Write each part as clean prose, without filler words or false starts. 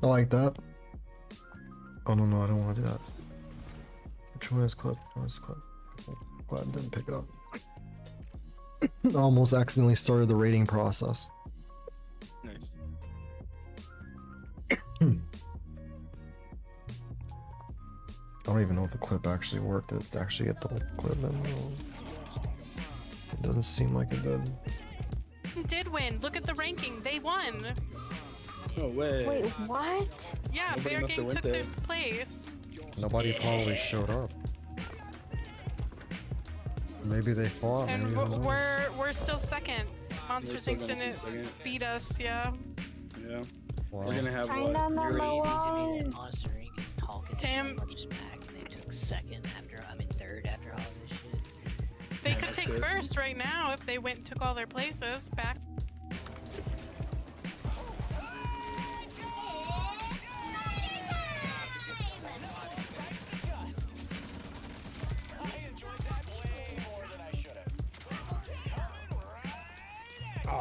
I like that. Oh no, I don't want to do that. Which one is clip? Which one is clip? Glad I didn't pick it up. I almost accidentally started the rating process. Nice. I don't even know if the clip actually worked. Did it actually get the clip in? It doesn't seem like it did. Did win. Look at the ranking. They won. No way. Wait, what? Yeah, Nobody Bear must have Gang went took there. their place. Nobody probably showed up. Maybe they fought. And maybe who knows? we're still second. Monsters still Inc. gonna didn't be second. beat us, yeah. Yeah. Wow. We're gonna have Kinda what? number Crazy to me one. that Monster Inc. is talking Damn. so much smack and they took second after, I mean third after all this shit. They Yeah, could that's take good. first right now if they went and took all their places back.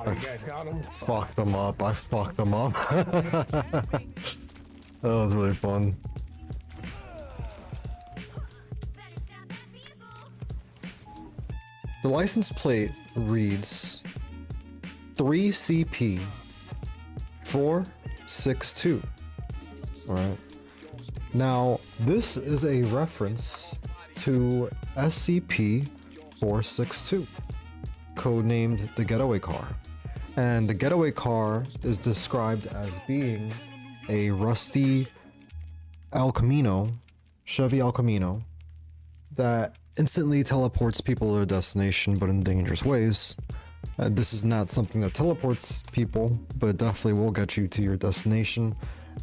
Oh, you guys got him? Fucked them up. I fucked them up. That was really fun. The license plate reads 3CP 462. Alright. Now, this is a reference to SCP 462, codenamed the Getaway Car. And the Getaway Car is described as being a rusty El Camino, Chevy El Camino, that instantly teleports people to their destination, but in dangerous ways. This is not something that teleports people, but it definitely will get you to your destination.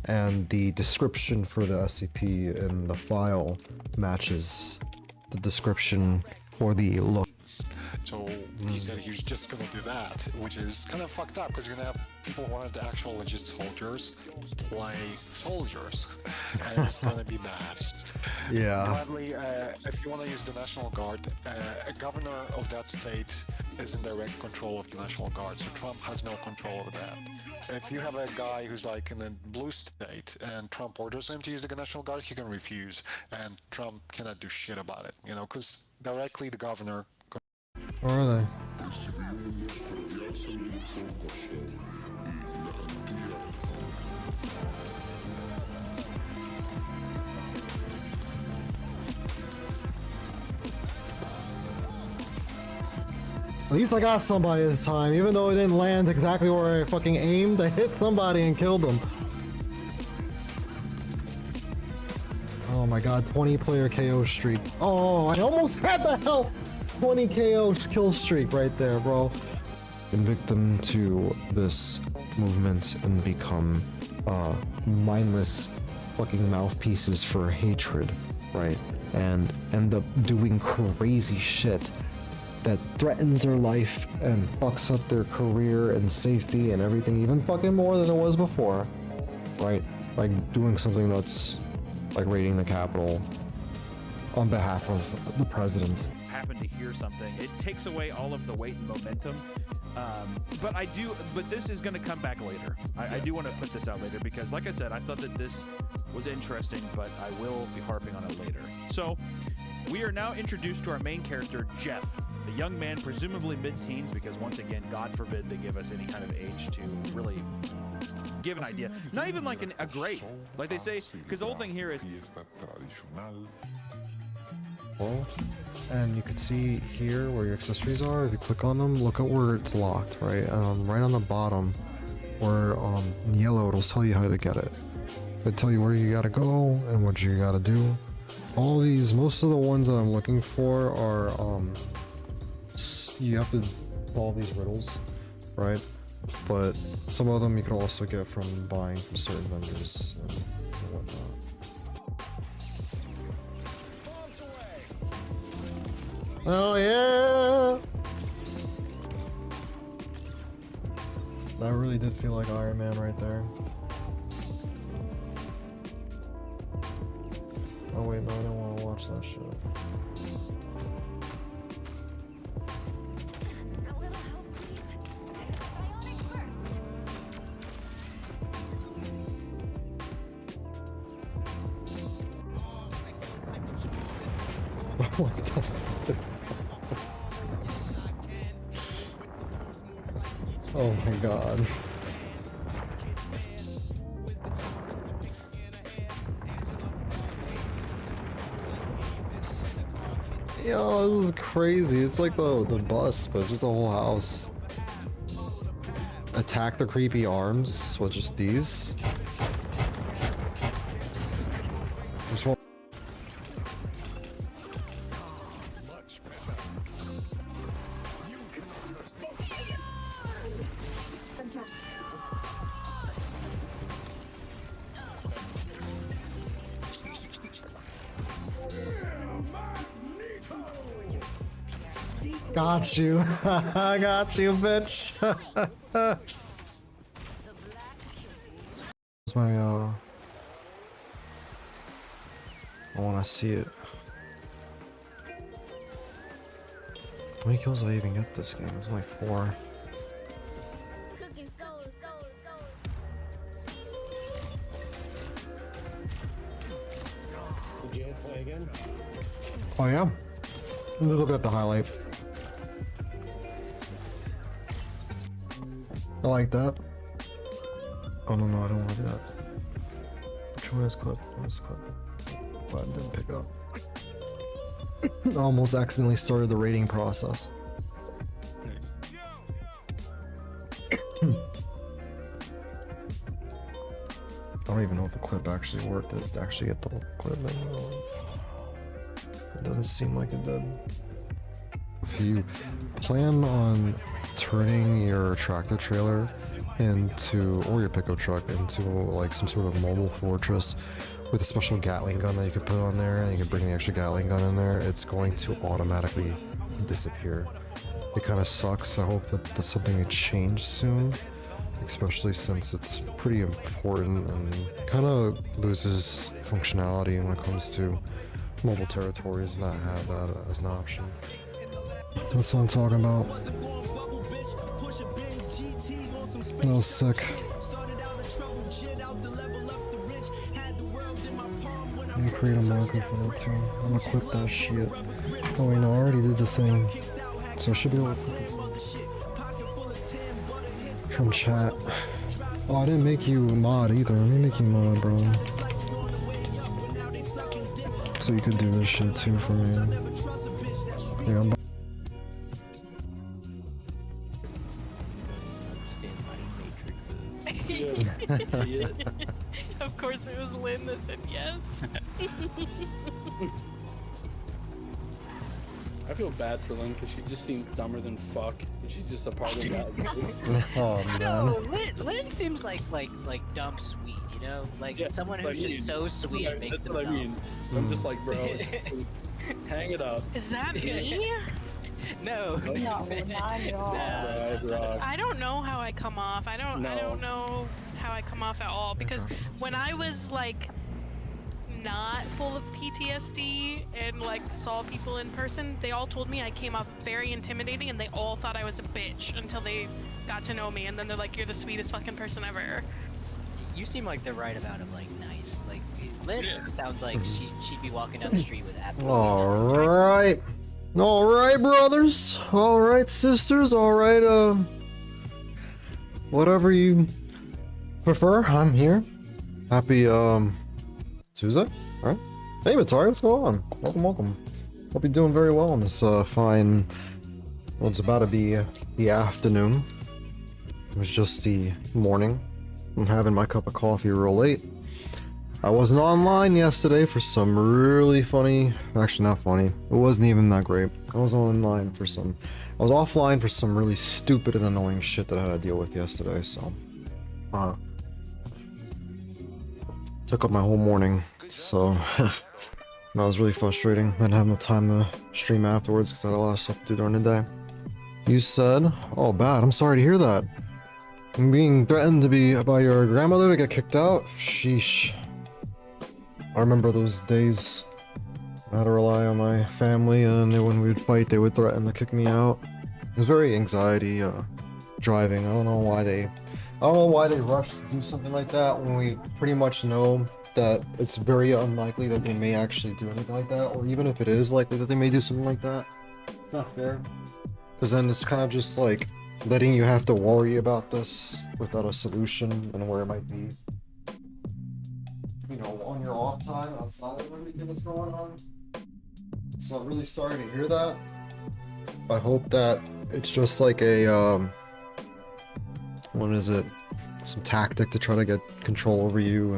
And the description for the SCP in the file matches the description or the look. So he said he's just gonna do that, which is kind of fucked up because you're gonna have people who aren't the actual legit soldiers play soldiers, and it's gonna be bad. Yeah. Gladly, if you want to use the National Guard, a governor of that state is in direct control of the National Guard, so Trump has no control over that. If you have a guy who's like in a blue state and Trump orders him to use the National Guard, he can refuse, and Trump cannot do shit about it, you know, because directly the governor. Where are they? At least I got somebody this time, even though it didn't land exactly where I fucking aimed. I hit somebody and killed them. Oh my god, 20 player KO streak. Oh, I almost had the hell 20 KO kill streak right there, bro. Victim to this movement and become mindless fucking mouthpieces for hatred, right? And end up doing crazy shit that threatens their life and fucks up their career and safety and everything, even fucking more than it was before, right? Like doing something that's like raiding the Capitol on behalf of the president. Happen to hear something, it takes away all of the weight and momentum. But this is going to come back later. I do want to put this out later because, like I said, I thought that this was interesting, but I will be harping on it later. So we are now introduced to our main character, Jeff, a young man, presumably mid-teens, because once again, God forbid they give us any kind of age to really give an idea. Not even like a grade, like they say, because the whole thing here is. Well, and you can see here where your accessories are. If you click on them, look at where it's locked, right? Right on the bottom, where in yellow, it'll tell you how to get it. It'll tell you where you gotta go and what you gotta do. All these, most of the ones that I'm looking for are, you have to solve these riddles, right? But some of them you can also get from buying from certain vendors and whatnot. Oh yeah! That really did feel like Iron Man right there. Oh wait, no, I don't want to watch that shit. What the fuck? Oh my god. Yo, this is crazy. It's like the bus, but just the whole house. Attack the creepy arms. What, just these? Just one. Got you. I got you, bitch. Where's my, I wanna see it. How many kills did I even get this game? It was only 4. Did you hit play again? Oh yeah? A little bit at the highlight. I like that. Oh no, I don't want to do that. Which one is clip? What is clip? But I didn't pick it up. I almost accidentally started the rating process. Nice. I don't even know if the clip actually worked. Did it actually get the whole clip in? It doesn't seem like it did. If you plan on turning your tractor trailer into, or your pickup truck into like some sort of mobile fortress with a special Gatling gun that you could put on there, and you can bring the extra Gatling gun in there, it's going to automatically disappear. It kind of sucks. I hope that that's something that change soon, especially since it's pretty important and kind of loses functionality when it comes to mobile territories, not have that as an option. That's what I'm talking about. That was sick. I'm gonna create a marker for that too. I'm gonna clip that shit. Oh wait, no, I already did the thing. So I should be able to clip it from chat. Oh, I didn't make you mod either. Let me make you mod, bro. So you could do this shit too for me. Yeah, I'm Of course it was Lynn that said yes. I feel bad for Lynn because she just seems dumber than fuck. And she's just a part of that. oh No, man. Lynn seems like dumb sweet, you know? Like Yeah, someone like who's me. just so sweet That's makes them what I dumb. mean. I'm just like, bro, hang it up. Is that me? No. No, not at all. Right, Rock. I don't know how I come off. I don't No. know how I come off at all, because when I was like not full of PTSD and like saw people in person, they all told me I came off very intimidating, and they all thought I was a bitch until they got to know me, and then they're like, you're the sweetest fucking person ever. You seem like the right amount of like nice. Like Lynn Yeah. sounds like she'd be walking down the street with absolutely Alright. Alright, brothers. Alright, sisters. Alright, whatever you prefer, I'm here. Happy, Tuesday? Alright. Hey, Matari, what's going on? Welcome, welcome. Hope you're doing very well on this, fine... Well, it's about to be the afternoon. It was just the morning. I'm having my cup of coffee real late. I wasn't online yesterday for some really funny... Actually, not funny. It wasn't even that great. I was online for some... I was offline for some really stupid and annoying shit that I had to deal with yesterday, so... Took up my whole morning, so... that was really frustrating. I didn't have no time to stream afterwards because I had a lot of stuff to do during the day. You said... Oh, bad. I'm sorry to hear that. I'm being threatened to be by your grandmother to get kicked out? Sheesh. I remember those days. I had to rely on my family, and then when we would fight, they would threaten to kick me out. It was very anxiety, driving. I don't know why they rushed to do something like that when we pretty much know that it's very unlikely that they may actually do anything like that, or even if it is likely that they may do something like that, it's not fair. Because then it's kind of just like letting you have to worry about this without a solution and where it might be. You know, on your off time, outside of everything that's going on. So I'm really sorry to hear that. I hope that it's just like a, what is it? Some tactic to try to get control over you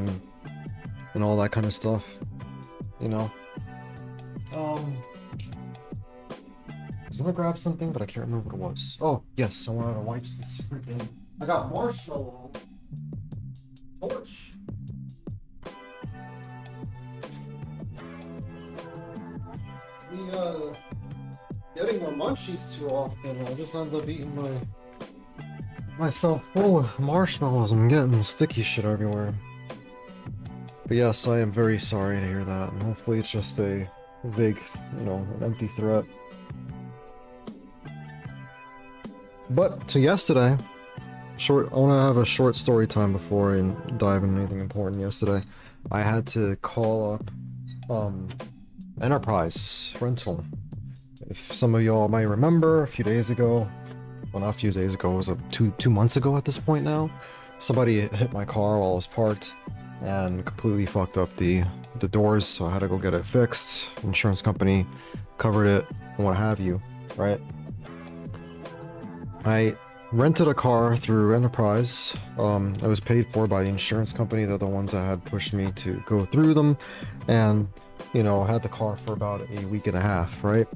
and all that kind of stuff. You know? I was gonna grab something, but I can't remember what it was. Oh, yes, I wanted to wipe this freaking... I got marshmallow torch. Getting the munchies too often. I just end up eating myself full of marshmallows. I'm getting sticky shit everywhere. But yes, I am very sorry to hear that, and hopefully it's just a vague, you know, an empty threat. But to yesterday, I want to have a short story time before I dive into anything important. Yesterday, I had to call up Enterprise Rental. If some of y'all might remember, a few days ago, well, not a few days ago, it was two months ago at this point now, somebody hit my car while I was parked and completely fucked up the doors, so I had to go get it fixed. Insurance company covered it and what have you, right? I rented a car through Enterprise. I was paid for by the insurance company. They're the ones that had pushed me to go through them, and you know, had the car for about a week and a half, right?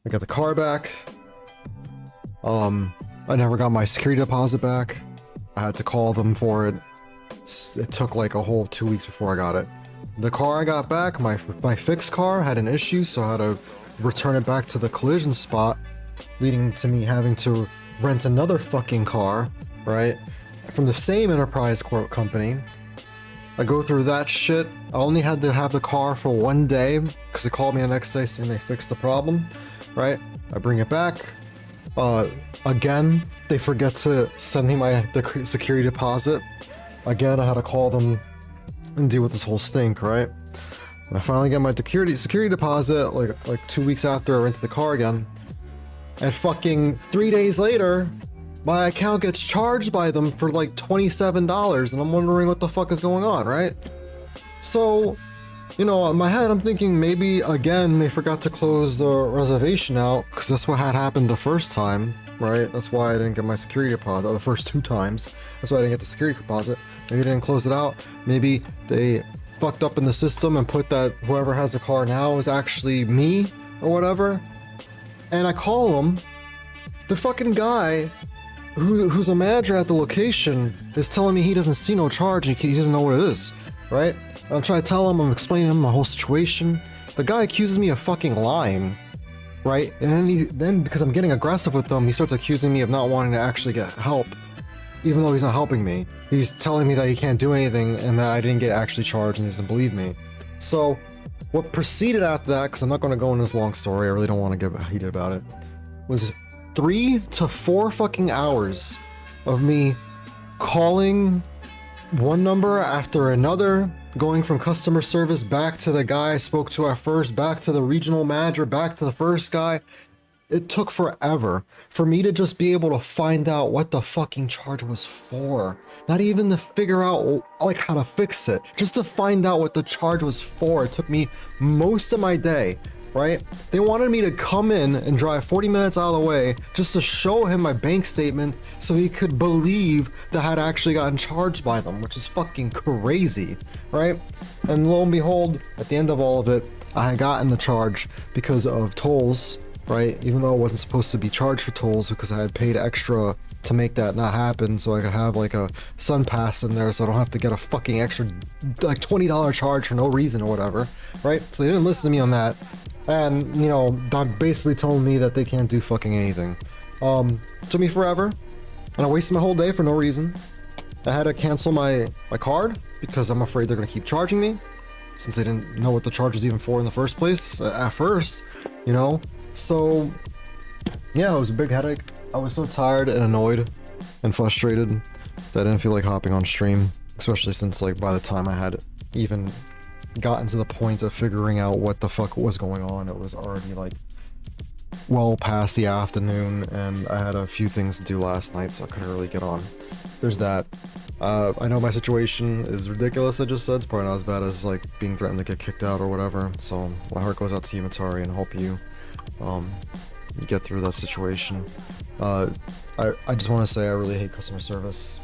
I got the car back. I never got my security deposit back. I had to call them for it. It took like a whole 2 weeks before I got it. The car I got back, my fixed car, had an issue, so I had to return it back to the collision spot, leading to me having to rent another fucking car, right? From the same Enterprise company. I go through that shit. I only had to have the car for 1 day because they called me the next day saying they fixed the problem, right? I bring it back. Again, they forget to send me my security deposit. Again, I had to call them and deal with this whole stink, right? And I finally get my security deposit like 2 weeks after I rented the car again. And fucking 3 days later, my account gets charged by them for like $27, and I'm wondering what the fuck is going on, right? So, you know, in my head, I'm thinking maybe again they forgot to close the reservation out, because that's what had happened the first time, right? That's why I didn't get my security deposit, or the first 2 times. That's why I didn't get the security deposit. Maybe they didn't close it out. Maybe they fucked up in the system and put that whoever has the car now is actually me, or whatever. And I call him. The fucking guy who's a manager at the location is telling me he doesn't see no charge and he doesn't know what it is, right? And I'm trying to tell him, I'm explaining to him my whole situation. The guy accuses me of fucking lying, right? And then because I'm getting aggressive with him, he starts accusing me of not wanting to actually get help, even though he's not helping me. He's telling me that he can't do anything and that I didn't get actually charged and he doesn't believe me. So what proceeded after that, because I'm not going to go into this long story, I really don't want to get heated about it, was 3 to 4 fucking hours of me calling one number after another, going from customer service back to the guy I spoke to at first, back to the regional manager, back to the first guy. It took forever for me to just be able to find out what the fucking charge was for. Not even to figure out like how to fix it, just to find out what the charge was for. It took me most of my day, right? They wanted me to come in and drive 40 minutes out of the way just to show him my bank statement so he could believe that I had actually gotten charged by them, which is fucking crazy, right? And lo and behold, at the end of all of it, I had gotten the charge because of tolls, right? Even though I wasn't supposed to be charged for tolls because I had paid extra to make that not happen, so I could have like a sun pass in there so I don't have to get a fucking extra like $20 charge for no reason or whatever, right? So they didn't listen to me on that. And, you know, they're basically telling me that they can't do fucking anything. Took me forever, and I wasted my whole day for no reason. I had to cancel my card because I'm afraid they're gonna keep charging me, since they didn't know what the charge was even for in the first place, at first, you know? So, yeah, it was a big headache. I was so tired and annoyed and frustrated that I didn't feel like hopping on stream, especially since, like, by the time I had even gotten to the point of figuring out what the fuck was going on. It was already like well past the afternoon, and I had a few things to do last night, so I couldn't really get on. There's that. I know my situation is ridiculous, I just said. It's probably not as bad as like being threatened to get kicked out or whatever. So my heart goes out to you, Matari, and hope you get through that situation. I just want to say I really hate customer service.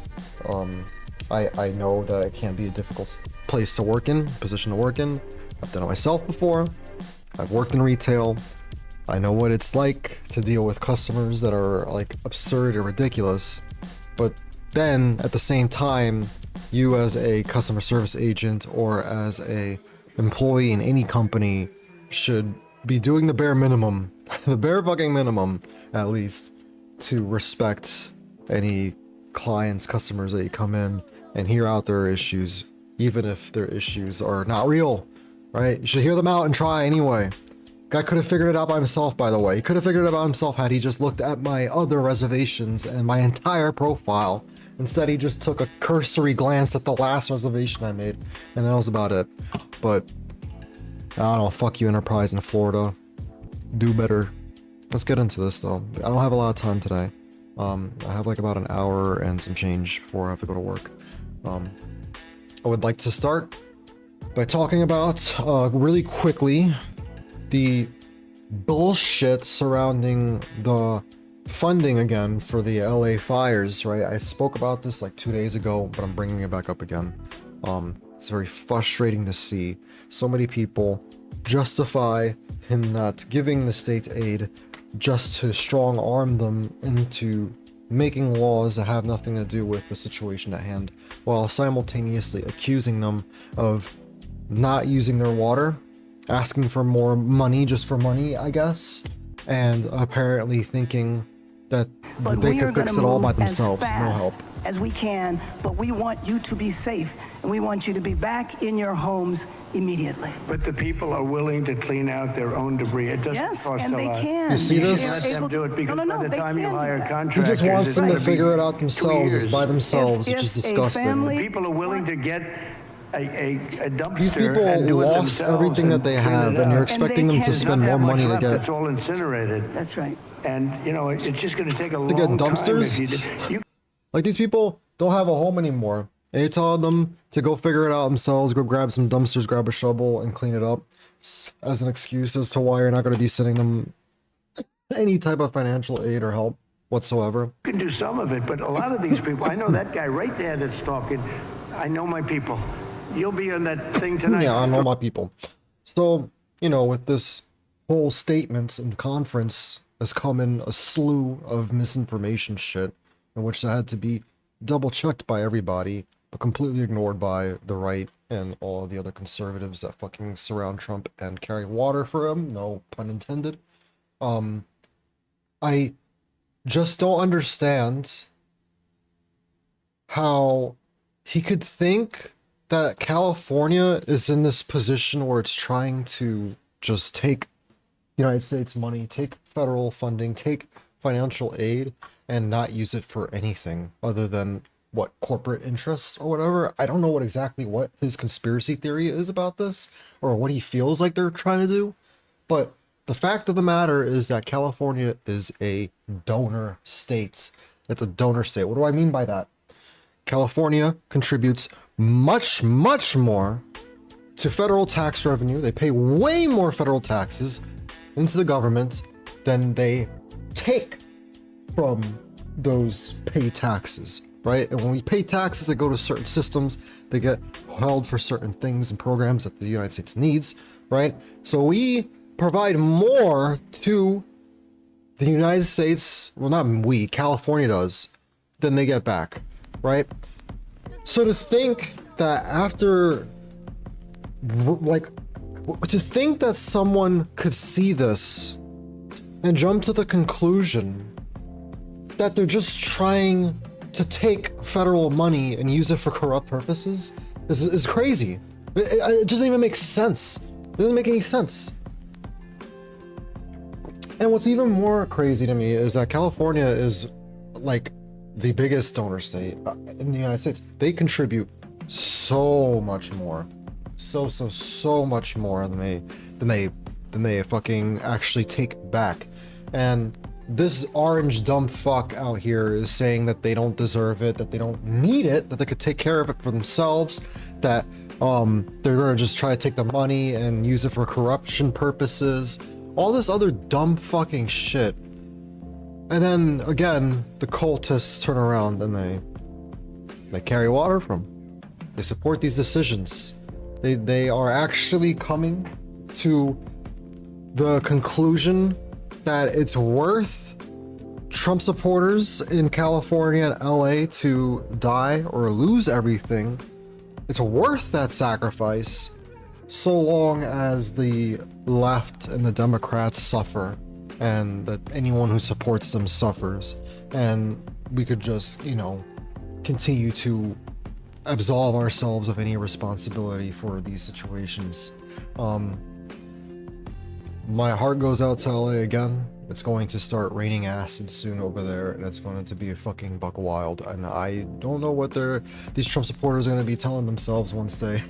I know that it can be a difficult place to work in, position to work in. I've done it myself before. I've worked in retail. I know what it's like to deal with customers that are like absurd or ridiculous. But then at the same time, you as a customer service agent or as a employee in any company should be doing the bare minimum, the bare fucking minimum at least, to respect any clients, customers that you come in and hear out their issues, even if their issues are not real, right? You should hear them out and try anyway. Guy could have figured it out by himself, by the way. He could have figured it out by himself had he just looked at my other reservations and my entire profile. Instead, he just took a cursory glance at the last reservation I made, and that was about it. But, I don't know, fuck you, Enterprise in Florida. Do better. Let's get into this, though. I don't have a lot of time today. I have like about an hour and some change before I have to go to work. I would like to start by talking about, really quickly, the bullshit surrounding the funding again for the LA fires, right? I spoke about this like 2 days ago, but I'm bringing it back up again. It's very frustrating to see so many people justify him not giving the state aid just to strong arm them into making laws that have nothing to do with the situation at hand, while simultaneously accusing them of not using their water, asking for more money just for money, I guess, and apparently thinking that they could fix it all by themselves, no help. As we can, but we want you to be safe, and we want you to be back in your homes immediately. But the people are willing to clean out their own debris. It doesn't Yes, cost and a they lot. can. You see this? Let them do it because by the they time you can do hire that. He contractors, just wants it's them to gonna be figure it out 2 themselves, years. by themselves, If which is a disgusting. family- People are willing to get a dumpster These people and do it lost themselves everything that they clean it have, and up. you're they expecting them to can spend Not more that much money to left, get. it's all incinerated. That's right. And, you know, it's just going to take a To get long time. dumpsters? If you Like, these people don't have a home anymore, and you're telling them to go figure it out themselves, go grab some dumpsters, grab a shovel, and clean it up as an excuse as to why you're not going to be sending them any type of financial aid or help whatsoever. can do some of it, but a lot of these people, I know that guy right there that's talking. I know my people. You'll be on that thing tonight. Yeah, I know my people. So, you know, with this whole statement and conference has come in a slew of misinformation shit, in which that had to be double checked by everybody, but completely ignored by the right and all the other conservatives that fucking surround Trump and carry water for him, no pun intended. I just don't understand how he could think that California is in this position where it's trying to just take United States money, take federal funding, take financial aid, and not use it for anything other than what, corporate interests or whatever. I don't know what his conspiracy theory is about this, or what he feels like they're trying to do, but the fact of the matter is that California is a donor state. It's a donor state. What do I mean by that? California contributes much, much more to federal tax revenue. They pay way more federal taxes into the government than they take from those pay taxes, right? And when we pay taxes, they go to certain systems. They get held for certain things and programs that the United States needs, right? So we provide more to the United States, well, not we, California does, than they get back, right? So to think that after, like, to think that someone could see this and jump to the conclusion that they're just trying to take federal money and use it for corrupt purposes is crazy. It doesn't even make sense. It doesn't make any sense. And what's even more crazy to me is that California is like the biggest donor state in the United States. They contribute so much more so much more than they fucking actually take back. And this orange dumb fuck out here is saying that they don't deserve it, that they don't need it, that they could take care of it for themselves, that they're gonna just try to take the money and use it for corruption purposes, all this other dumb fucking shit. And then again, the cultists turn around and they carry water from. They support these decisions. They are actually coming to the conclusion that it's worth Trump supporters in California and LA to die or lose everything. It's worth that sacrifice so long as the left and the Democrats suffer and that anyone who supports them suffers, and we could just, you know, continue to absolve ourselves of any responsibility for these situations. My heart goes out to LA again. It's going to start raining acid soon over there, and it's going to be a fucking buck wild. And I don't know what these Trump supporters are going to be telling themselves once they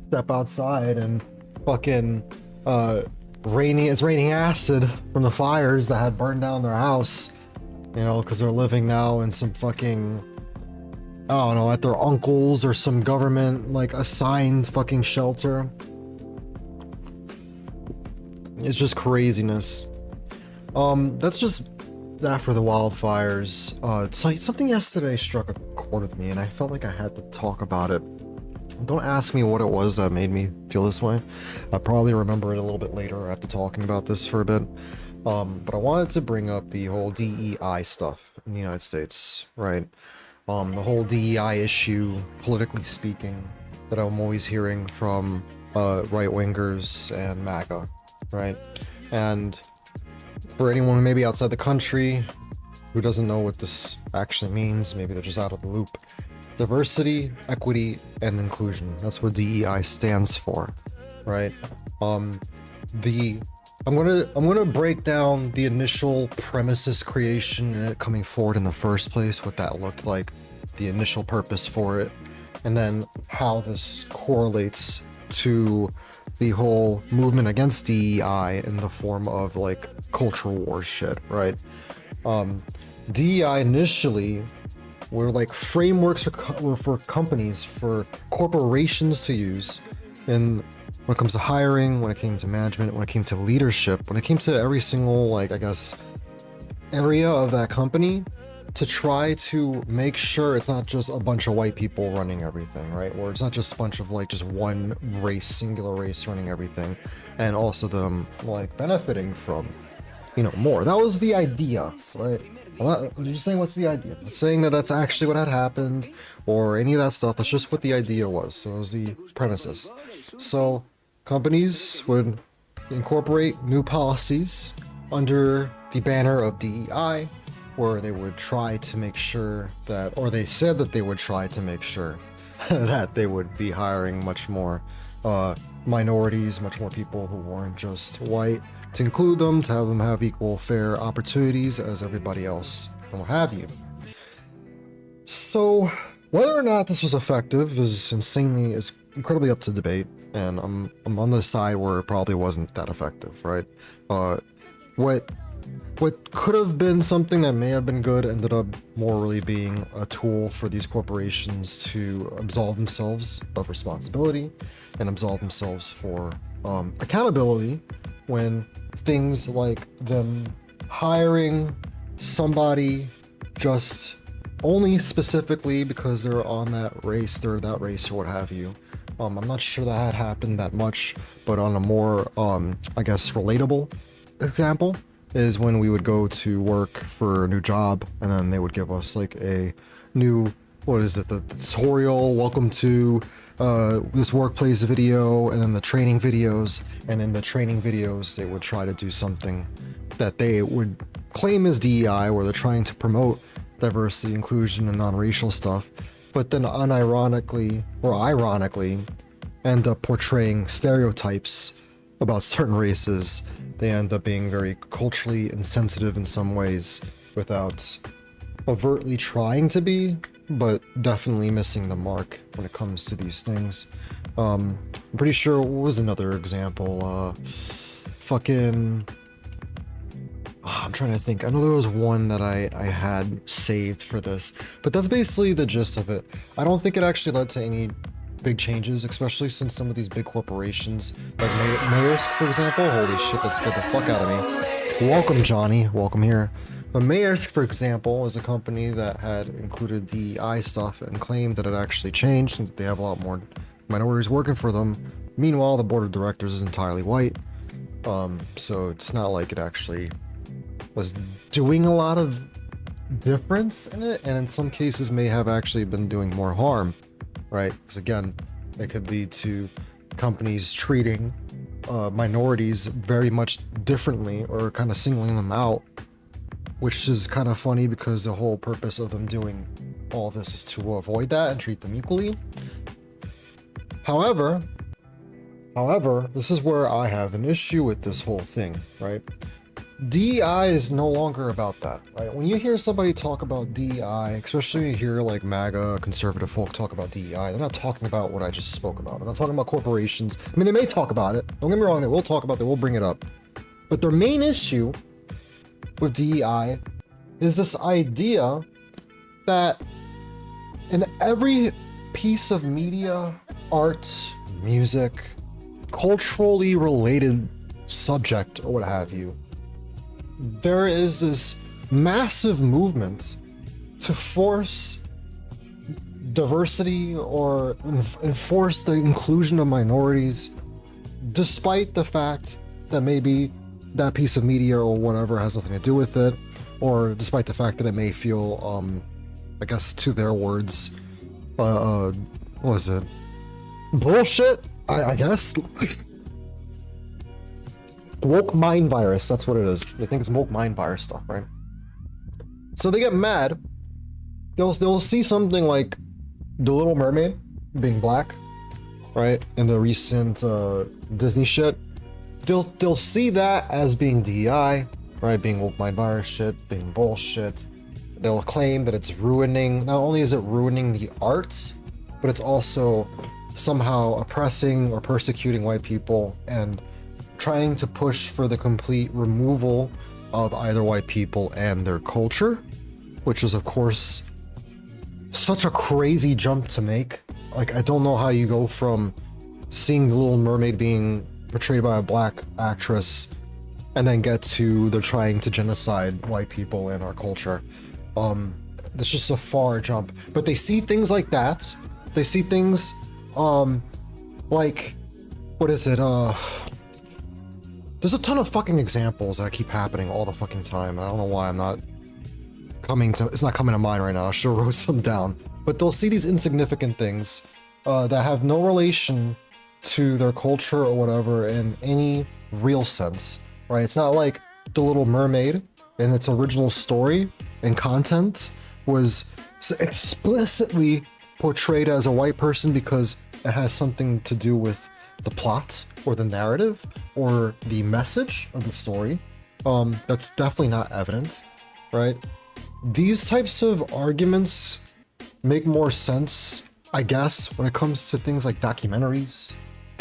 step outside and fucking it's raining acid from the fires that had burned down their house. You know, because they're living now in some fucking, I don't know, at their uncle's or some government like assigned fucking shelter. It's just craziness. That's just that for the wildfires. Something yesterday struck a chord with me, and I felt like I had to talk about it. Don't ask me what it was that made me feel this way. I'll probably remember it a little bit later after talking about this for a bit. But I wanted to bring up the whole DEI stuff in the United States, right? The whole DEI issue, politically speaking, that I'm always hearing from right-wingers and MAGA, right? And for anyone maybe outside the country who doesn't know what this actually means, maybe they're just out of the loop. Diversity, equity, and inclusion. That's what DEI stands for, right? I'm gonna break down the initial premises creation and it coming forward in the first place, what that looked like, the initial purpose for it, and then how this correlates to the whole movement against DEI in the form of like cultural war shit, right? DEI initially were like frameworks for companies, for corporations to use, and when it comes to hiring, when it came to management, when it came to leadership, when it came to every single, like, I guess, area of that company, to try to make sure it's not just a bunch of white people running everything, right? Or it's not just a bunch of like just one race, singular race running everything, and also them like benefiting from, you know, more. That was the idea, right? I'm just saying what's the idea. I'm not saying that that's actually what had happened or any of that stuff. That's just what the idea was. So it was the premises. So companies would incorporate new policies under the banner of DEI, where they would try to make sure that, or they said that they would try to make sure that they would be hiring much more minorities, much more people who weren't just white, to include them, to have them have equal fair opportunities as everybody else, and what have you. So whether or not this was effective is incredibly up to debate, and I'm on the side where it probably wasn't that effective, right? What could have been something that may have been good ended up morally being a tool for these corporations to absolve themselves of responsibility and absolve themselves for accountability when things like them hiring somebody just only specifically because they're on that race, or what have you. I'm not sure that had happened that much, but on a more, I guess, relatable example is when we would go to work for a new job, and then they would give us like a new, the tutorial, welcome to this workplace video, and then the training videos, and in the training videos they would try to do something that they would claim as DEI, where they're trying to promote diversity, inclusion, and non-racial stuff, but then unironically or ironically end up portraying stereotypes about certain races. They end up being very culturally insensitive in some ways without overtly trying to be, but definitely missing the mark when it comes to these things. I'm pretty sure, what was another example? Fucking... I'm trying to think. I know there was one that I had saved for this, but that's basically the gist of it. I don't think it actually led to any big changes, especially since some of these big corporations, like Maersk, for example. Holy shit, that scared the fuck out of me. Welcome, Johnny. Welcome here. But Maersk, for example, is a company that had included DEI stuff and claimed that it actually changed and that they have a lot more minorities working for them. Meanwhile, the board of directors is entirely white. So it's not like it actually was doing a lot of difference in it, and in some cases may have actually been doing more harm, right? Because again, it could lead to companies treating minorities very much differently or kind of singling them out, which is kind of funny because the whole purpose of them doing all this is to avoid that and treat them equally. However, this is where I have an issue with this whole thing, right? DEI is no longer about that, right? When you hear somebody talk about DEI, especially when you hear like MAGA conservative folk talk about DEI, they're not talking about what I just spoke about. They're not talking about corporations. I mean, they may talk about it. Don't get me wrong, they will talk about it, they will bring it up. But their main issue with DEI is this idea that in every piece of media, art, music, culturally related subject, or what have you, there is this massive movement to force diversity or enforce the inclusion of minorities, despite the fact that maybe that piece of media or whatever has nothing to do with it, or despite the fact that it may feel, I guess to their words, what was it? Bullshit, I guess. Woke mind virus, that's what it is. They think it's woke mind virus stuff, right? So they get mad. They'll see something like The Little Mermaid being black, right? In the recent Disney shit. They'll see that as being DEI, right? Being woke mind virus shit, being bullshit. They'll claim that it's ruining, not only is it ruining the art, but it's also somehow oppressing or persecuting white people and trying to push for the complete removal of either white people and their culture, which is of course such a crazy jump to make. Like, I don't know how you go from seeing The Little Mermaid being portrayed by a black actress and then get to they're trying to genocide white people and our culture. That's just a far jump. But they see things like that. They see things like, what is it? There's a ton of fucking examples that keep happening all the fucking time. I don't know why it's not coming to mind right now. I should have wrote some down. But they'll see these insignificant things that have no relation to their culture or whatever in any real sense, right? It's not like The Little Mermaid in its original story and content was explicitly portrayed as a white person because it has something to do with the plot or the narrative or the message of the story. That's definitely not evident, right? These types of arguments make more sense, I guess, when it comes to things like documentaries,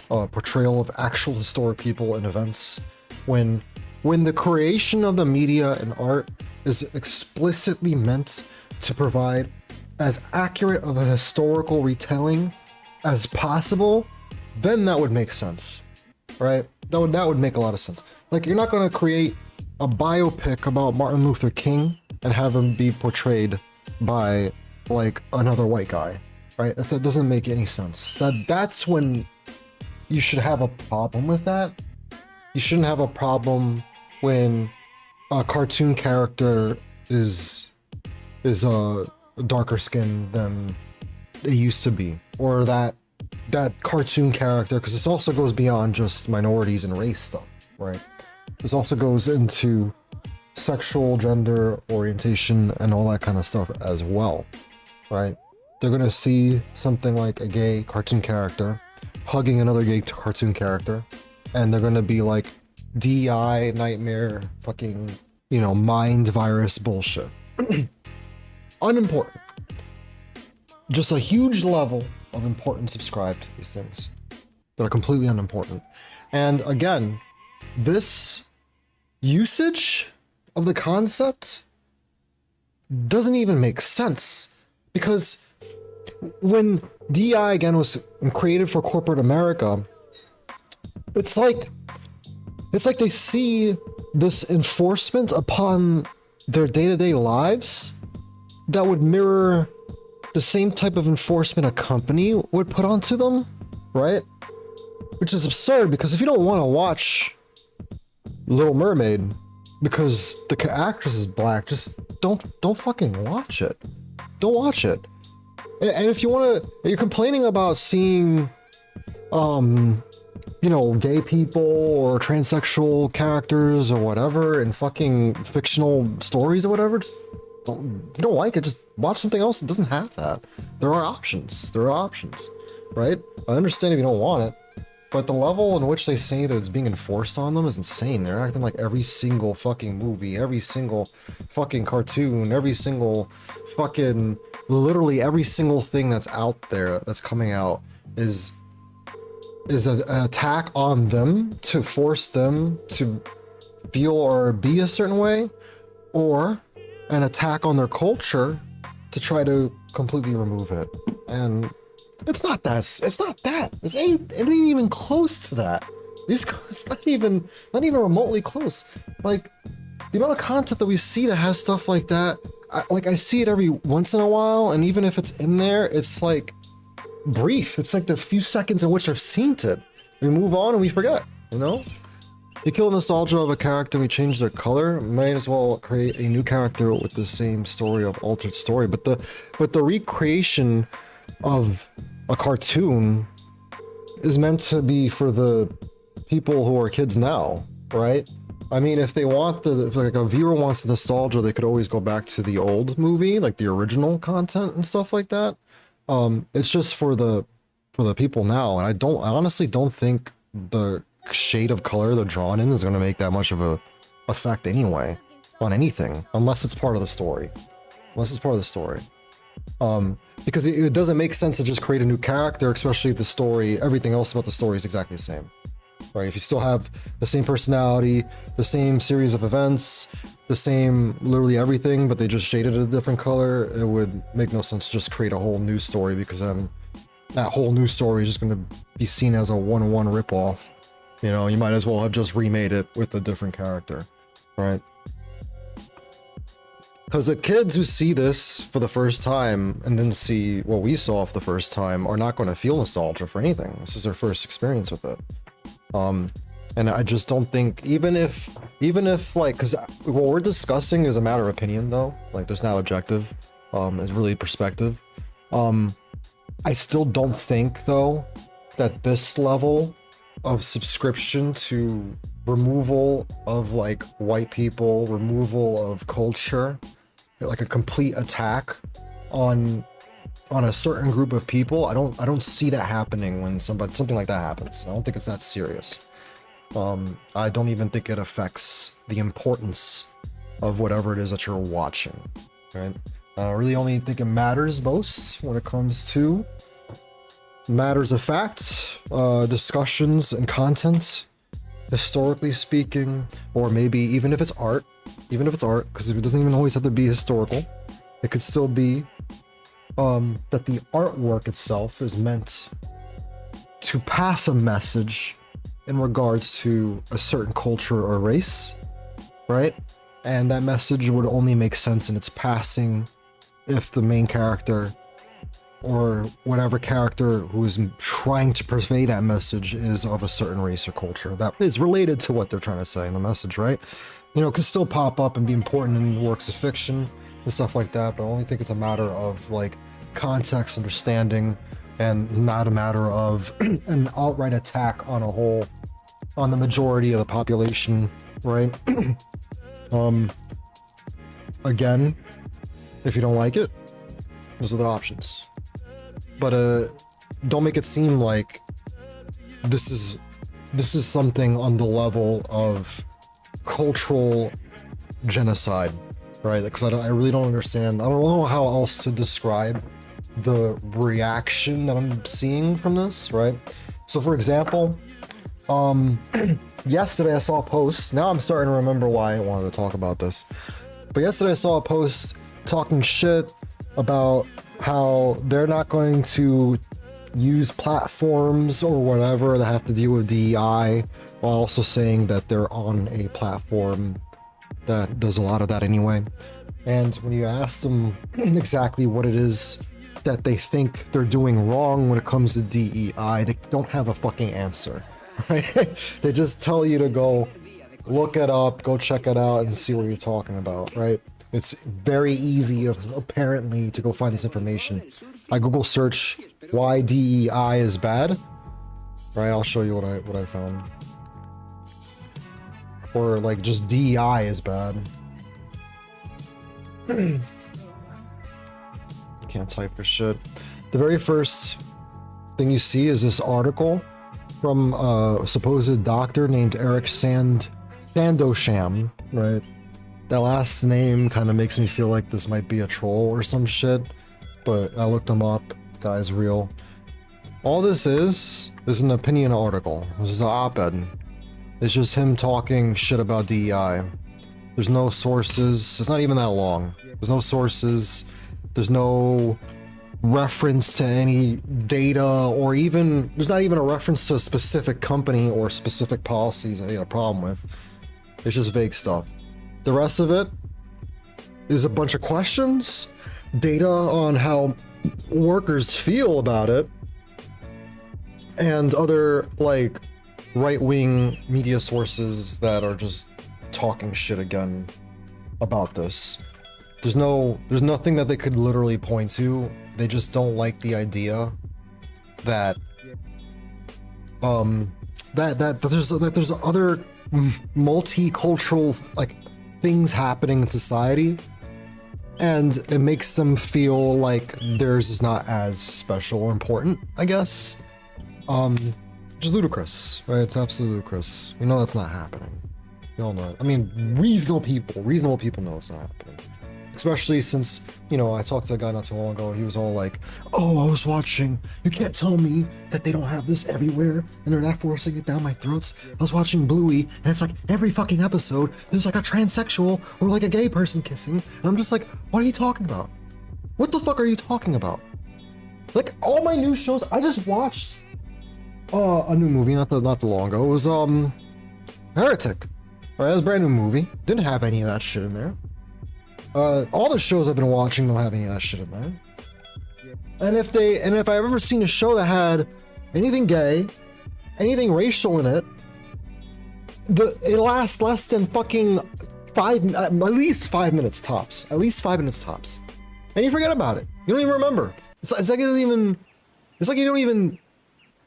portrayal of actual historic people and events, when the creation of the media and art is explicitly meant to provide as accurate of a historical retelling as possible, then that would make sense, right? That would make a lot of sense. Like, you're not going to create a biopic about Martin Luther King and have him be portrayed by like another white guy, right? That doesn't make any sense. That's when you should have a problem with that. You shouldn't have a problem when a cartoon character is darker skinned than it used to be, or that cartoon character, because this also goes beyond just minorities and race stuff, right? This also goes into sexual, gender, orientation, and all that kind of stuff as well, right? They're gonna see something like a gay cartoon character hugging another gay cartoon character, and they're gonna be like, DEI, nightmare, fucking, mind virus bullshit. Unimportant. Just a huge level of importance subscribed to these things. that are completely unimportant. And again, this usage of the concept doesn't even make sense, because when DEI again was created for corporate America, it's like they see this enforcement upon their day-to-day lives that would mirror the same type of enforcement a company would put onto them, right? Which is absurd, because if you don't want to watch Little Mermaid because the actress is black, just don't fucking watch it. Don't watch it. And if you want to, you're complaining about seeing, you know, gay people or transsexual characters or whatever in fucking fictional stories or whatever, just don't, if you don't like it, just watch something else that doesn't have that. There are options. There are options, right? I understand if you don't want it, but the level in which they say that it's being enforced on them is insane. They're acting like every single fucking movie, every single fucking cartoon, every single fucking, literally every single thing that's out there, that's coming out, is an attack on them to force them to feel or be a certain way, or an attack on their culture to try to completely remove it. And it's not that. It ain't even close to that. It's not even remotely close. Like, the amount of content that we see that has stuff like that, I see it every once in a while, and even if it's in there, it's like brief. It's like the few seconds in which I've seen it. We move on and we forget, you know? You kill nostalgia of a character, we change their color, might as well create a new character with the same story of altered story. But the recreation of a cartoon is meant to be for the people who are kids now, right? I mean, if they want if like a viewer wants the nostalgia, they could always go back to the old movie, like the original content and stuff like that. It's just for the people now, and I honestly don't think the shade of color they're drawn in is going to make that much of a effect anyway on anything, unless it's part of the story. Because it doesn't make sense to just create a new character, especially if the story, everything else about the story is exactly the same, right? If you still have the same personality, the same series of events, the same literally everything, but they just shaded it a different color, it would make no sense to just create a whole new story, because then that whole new story is just going to be seen as a 1-1 ripoff. You know, you might as well have just remade it with a different character, right? Because the kids who see this for the first time and then see what we saw for the first time are not going to feel nostalgia for anything. This is their first experience with it. And I just don't think, even if like, because what we're discussing is a matter of opinion though, like there's not objective, it's really perspective. I still don't think though that this level of subscription to removal of like white people, removal of culture, like a complete attack on a certain group of people, I don't see that happening when something like that happens. I don't think it's that serious. I don't even think it affects the importance of whatever it is that you're watching, right? I really only think it matters most when it comes to matters of fact, discussions and content, historically speaking, or maybe even if it's art, because it doesn't even always have to be historical. It could still be that the artwork itself is meant to pass a message in regards to a certain culture or race, right? And that message would only make sense in its passing if the main character or whatever character who is trying to convey that message is of a certain race or culture that is related to what they're trying to say in the message, right? You know, it can still pop up and be important in works of fiction and stuff like that, but I only think it's a matter of like context, understanding, and not a matter of an outright attack on the majority of the population, right? Again, if you don't like it, those are the options. But don't make it seem like this is something on the level of cultural genocide, right? Because I really don't understand. I don't know how else to describe the reaction that I'm seeing from this, right? So for example, yesterday I saw a post. Now I'm starting to remember why I wanted to talk about this. But yesterday I saw a post talking shit about how they're not going to use platforms or whatever that have to deal with DEI, while also saying that they're on a platform that does a lot of that anyway. And when you ask them exactly what it is that they think they're doing wrong when it comes to DEI, they don't have a fucking answer, right? They just tell you to go look it up, go check it out, and see what you're talking about, right? It's very easy, apparently, to go find this information. I Google search why DEI is bad, right? I'll show you what I found. Or like just DEI is bad. Can't type for shit. The very first thing you see is this article from a supposed doctor named Eric Sandosham, right? That last name kind of makes me feel like this might be a troll or some shit, but I looked him up. Guy's real. All this is an opinion article. This is an op-ed. It's just him talking shit about DEI. There's no sources. It's not even that long. There's no sources. There's no reference to any data, or even there's not even a reference to a specific company or specific policies I had a problem with. It's just vague stuff. The rest of it is a bunch of questions, data on how workers feel about it, and other like right-wing media sources that are just talking shit again about this. There's nothing that they could literally point to. They just don't like the idea that there's other multicultural like things happening in society, and it makes them feel like theirs is not as special or important, I guess. Which is ludicrous, right? It's absolutely ludicrous. We know that's not happening. We all know it. I mean, reasonable people know it's not happening. Especially since, you know, I talked to a guy not too long ago. He was all like, oh, I was watching. You can't tell me that they don't have this everywhere and they're not forcing it down my throats. I was watching Bluey, and it's like every fucking episode, there's like a transsexual or like a gay person kissing. And I'm just like, what are you talking about? What the fuck are you talking about? Like, all my new shows, I just watched a new movie not too long ago. It was, Heretic. Right, it was a brand new movie. Didn't have any of that shit in there. All the shows I've been watching don't have any of that shit in there. And if I've ever seen a show that had anything gay, anything racial in it, it lasts less than fucking at least 5 minutes tops. At least 5 minutes tops. And you forget about it. You don't even remember. It's like you don't even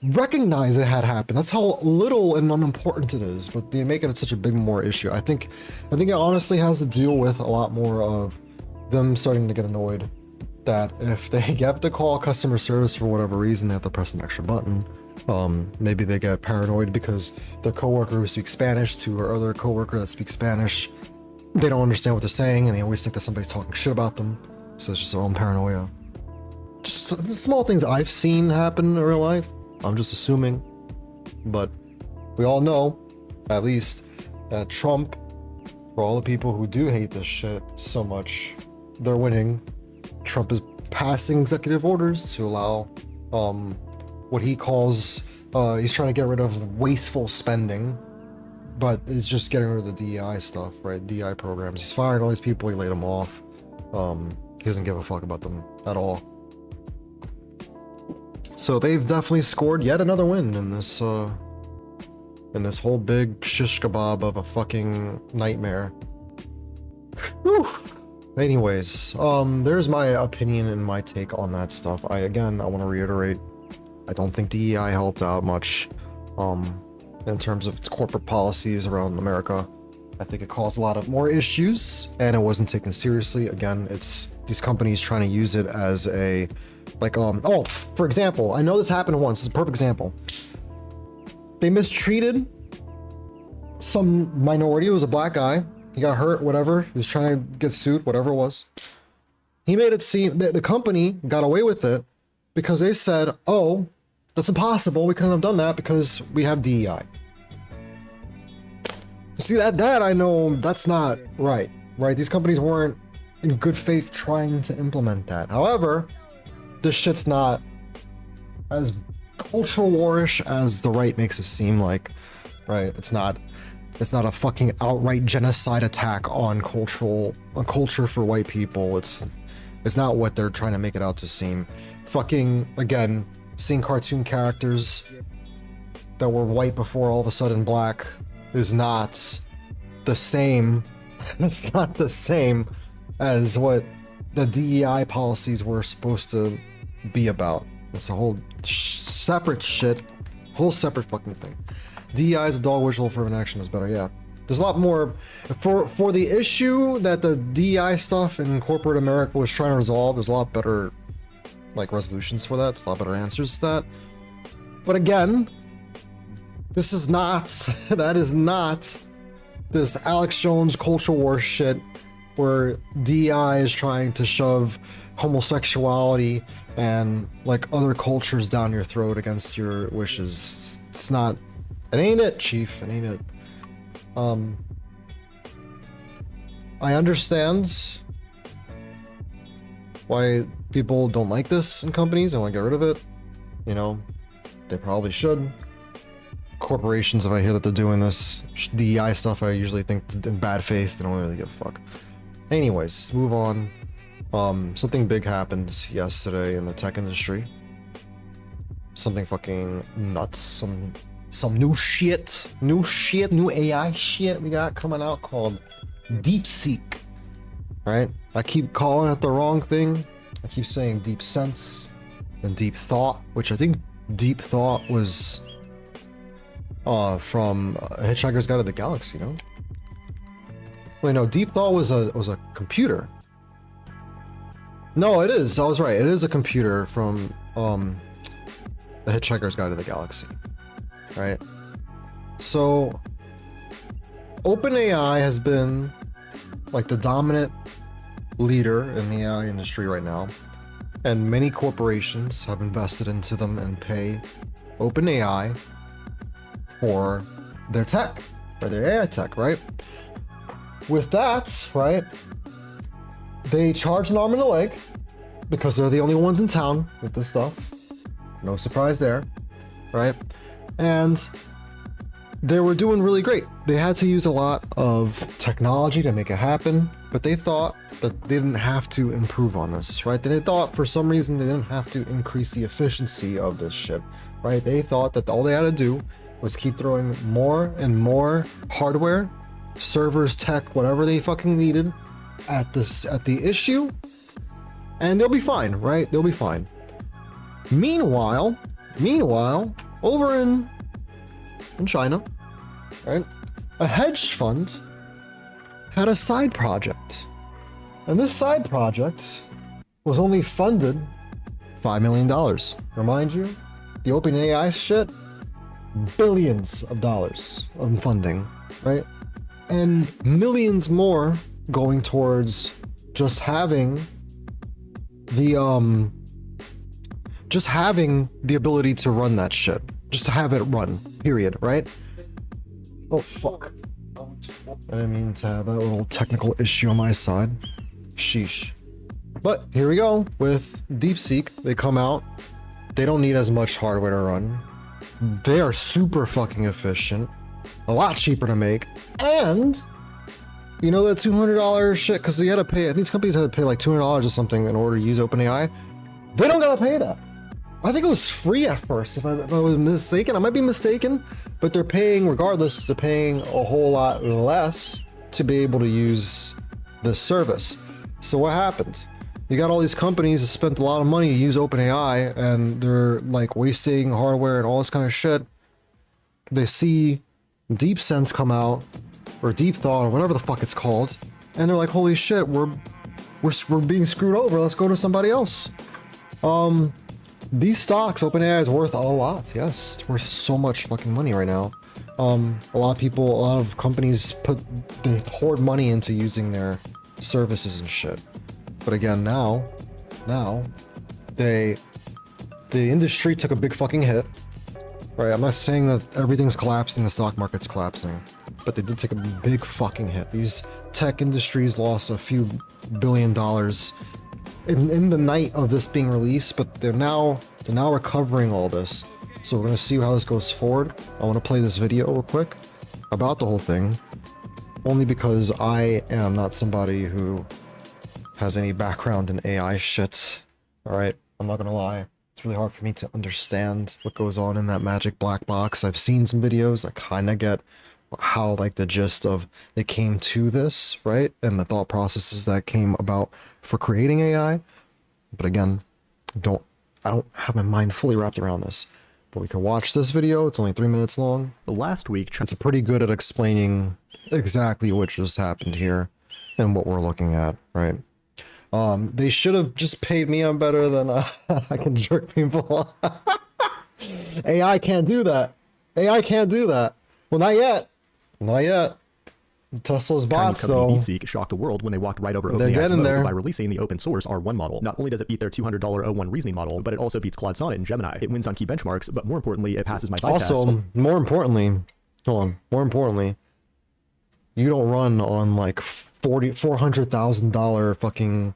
recognize it had happened. That's how little and unimportant it is, but they make it such a big more issue. I think it honestly has to deal with a lot more of them starting to get annoyed that if they have to call customer service for whatever reason, they have to press an extra button. Maybe they get paranoid because their coworker who speaks Spanish to her other coworker that speaks Spanish, they don't understand what they're saying, and they always think that somebody's talking shit about them. So it's just their own paranoia. Just the small things I've seen happen in real life. I'm just assuming, but we all know, at least, that Trump, for all the people who do hate this shit so much, they're winning. Trump is passing executive orders to allow what he calls, he's trying to get rid of wasteful spending, but it's just getting rid of the DEI stuff, right? DEI programs. He's firing all these people, he laid them off. He doesn't give a fuck about them at all. So they've definitely scored yet another win in this whole big shish kebab of a fucking nightmare. Whew. Anyways, there's my opinion and my take on that stuff. I want to reiterate, I don't think DEI helped out much in terms of its corporate policies around America. I think it caused a lot of more issues, and it wasn't taken seriously. Again, it's these companies trying to use it as a for example, I know this happened once. It's a perfect example. They mistreated some minority. It was a black guy. He got hurt, whatever. He was trying to get sued, whatever it was. He made it seem that the company got away with it because they said, oh, That's impossible. We couldn't have done that because we have DEI. See, that I know that's not right, right? These companies weren't in good faith trying to implement that. However, this shit's not as cultural warish as the right makes it seem like, right? It's not a fucking outright genocide attack on culture for white people. It's not what they're trying to make it out to seem. Fucking, again, seeing cartoon characters that were white before all of a sudden black is not the same. It's not the same as what the DEI policies were supposed to be about. It's a whole separate shit, whole separate fucking thing. DEI is a dog whistle for an action is better. Yeah, there's a lot more for the issue that the DEI stuff in corporate America was trying to resolve. There's a lot better like resolutions for that. There's a lot better answers to that. But again, this is not. That is not this Alex Jones cultural war shit where DEI is trying to shove homosexuality and like other cultures down your throat against your wishes. It's not. It ain't it, Chief. It ain't it. I understand why people don't like this in companies and want to get rid of it. You know, they probably should. Corporations, if I hear that they're doing this DEI stuff, I usually think it's in bad faith. They don't really give a fuck. Anyways, let's move on. Something big happened yesterday in the tech industry. Something fucking nuts. Some new shit, new AI shit we got coming out called Deepseek. Right? I keep calling it the wrong thing. I keep saying deep sense and deep thought, which I think deep thought was from Hitchhiker's Guide to the Galaxy, no? Wait, no, deep thought was a computer. No, it is. I was right. It is a computer from the Hitchhiker's Guide to the Galaxy. Right? So OpenAI has been like the dominant leader in the AI industry right now, and many corporations have invested into them and pay OpenAI for their tech, or their AI tech, right? With that, right, they charge an arm and a leg because they're the only ones in town with this stuff. No surprise there, right? And they were doing really great. They had to use a lot of technology to make it happen, but they thought that they didn't have to improve on this, right? They thought for some reason they didn't have to increase the efficiency of this shit, right? They thought that all they had to do was keep throwing more and more hardware, servers, tech, whatever they fucking needed at the issue, and they'll be fine, right? They'll be fine. Meanwhile, over in China, right, a hedge fund had a side project, and this side project was only funded $5 million. Remind you, the OpenAI shit, billions of dollars of funding, right, and millions more going towards just having the ability to run that shit, just to have it run, period, right? Oh fuck, I didn't mean to have a little technical issue on my side. Sheesh. But here we go with Deepseek. They come out, they don't need as much hardware to run, they are super fucking efficient, a lot cheaper to make, and you know that $200 shit, because they had to pay, I think these companies had to pay like $200 or something in order to use OpenAI. They don't gotta pay that. I think it was free at first, if I was mistaken. I might be mistaken, but they're paying, regardless, they're paying a whole lot less to be able to use this service. So what happened? You got all these companies that spent a lot of money to use OpenAI, and they're like wasting hardware and all this kind of shit. They see DeepSense come out, or Deep Thought, or whatever the fuck it's called, and they're like, holy shit, we're being screwed over, let's go to somebody else. These stocks, OpenAI is worth a lot. Yes, it's worth so much fucking money right now. A lot of people, a lot of companies they poured money into using their services and shit. But again, now they the industry took a big fucking hit. Right, I'm not saying that everything's collapsing, the stock market's collapsing, but they did take a big fucking hit. These tech industries lost a few $billion in the night of this being released, but they're now recovering all this. So we're gonna see how this goes forward. I want to play this video real quick about the whole thing, only because I am not somebody who has any background in AI shit. Alright, I'm not gonna lie. It's really hard for me to understand what goes on in that magic black box. I've seen some videos, I kinda get how, like, the gist of they came to this, right? And the thought processes that came about for creating AI. But again, I don't have my mind fully wrapped around this. But we can watch this video, it's only 3 minutes long. The last week, It's pretty good at explaining exactly what just happened here and what we're looking at, right? They should have just paid me. I'm better than I can jerk people. AI can't do that. AI can't do that. Well, not yet. Not yet. Tesla's bots, though. Deepseek shocked the world when they walked right over OpenAI's moat by releasing the open source R1 model. Not only does it beat their $200 O1 reasoning model, but it also beats Claude Sonnet and Gemini. It wins on key benchmarks, but more importantly, it passes my vibe test. Also, more importantly, hold on. More importantly, you don't run on like $400,000 fucking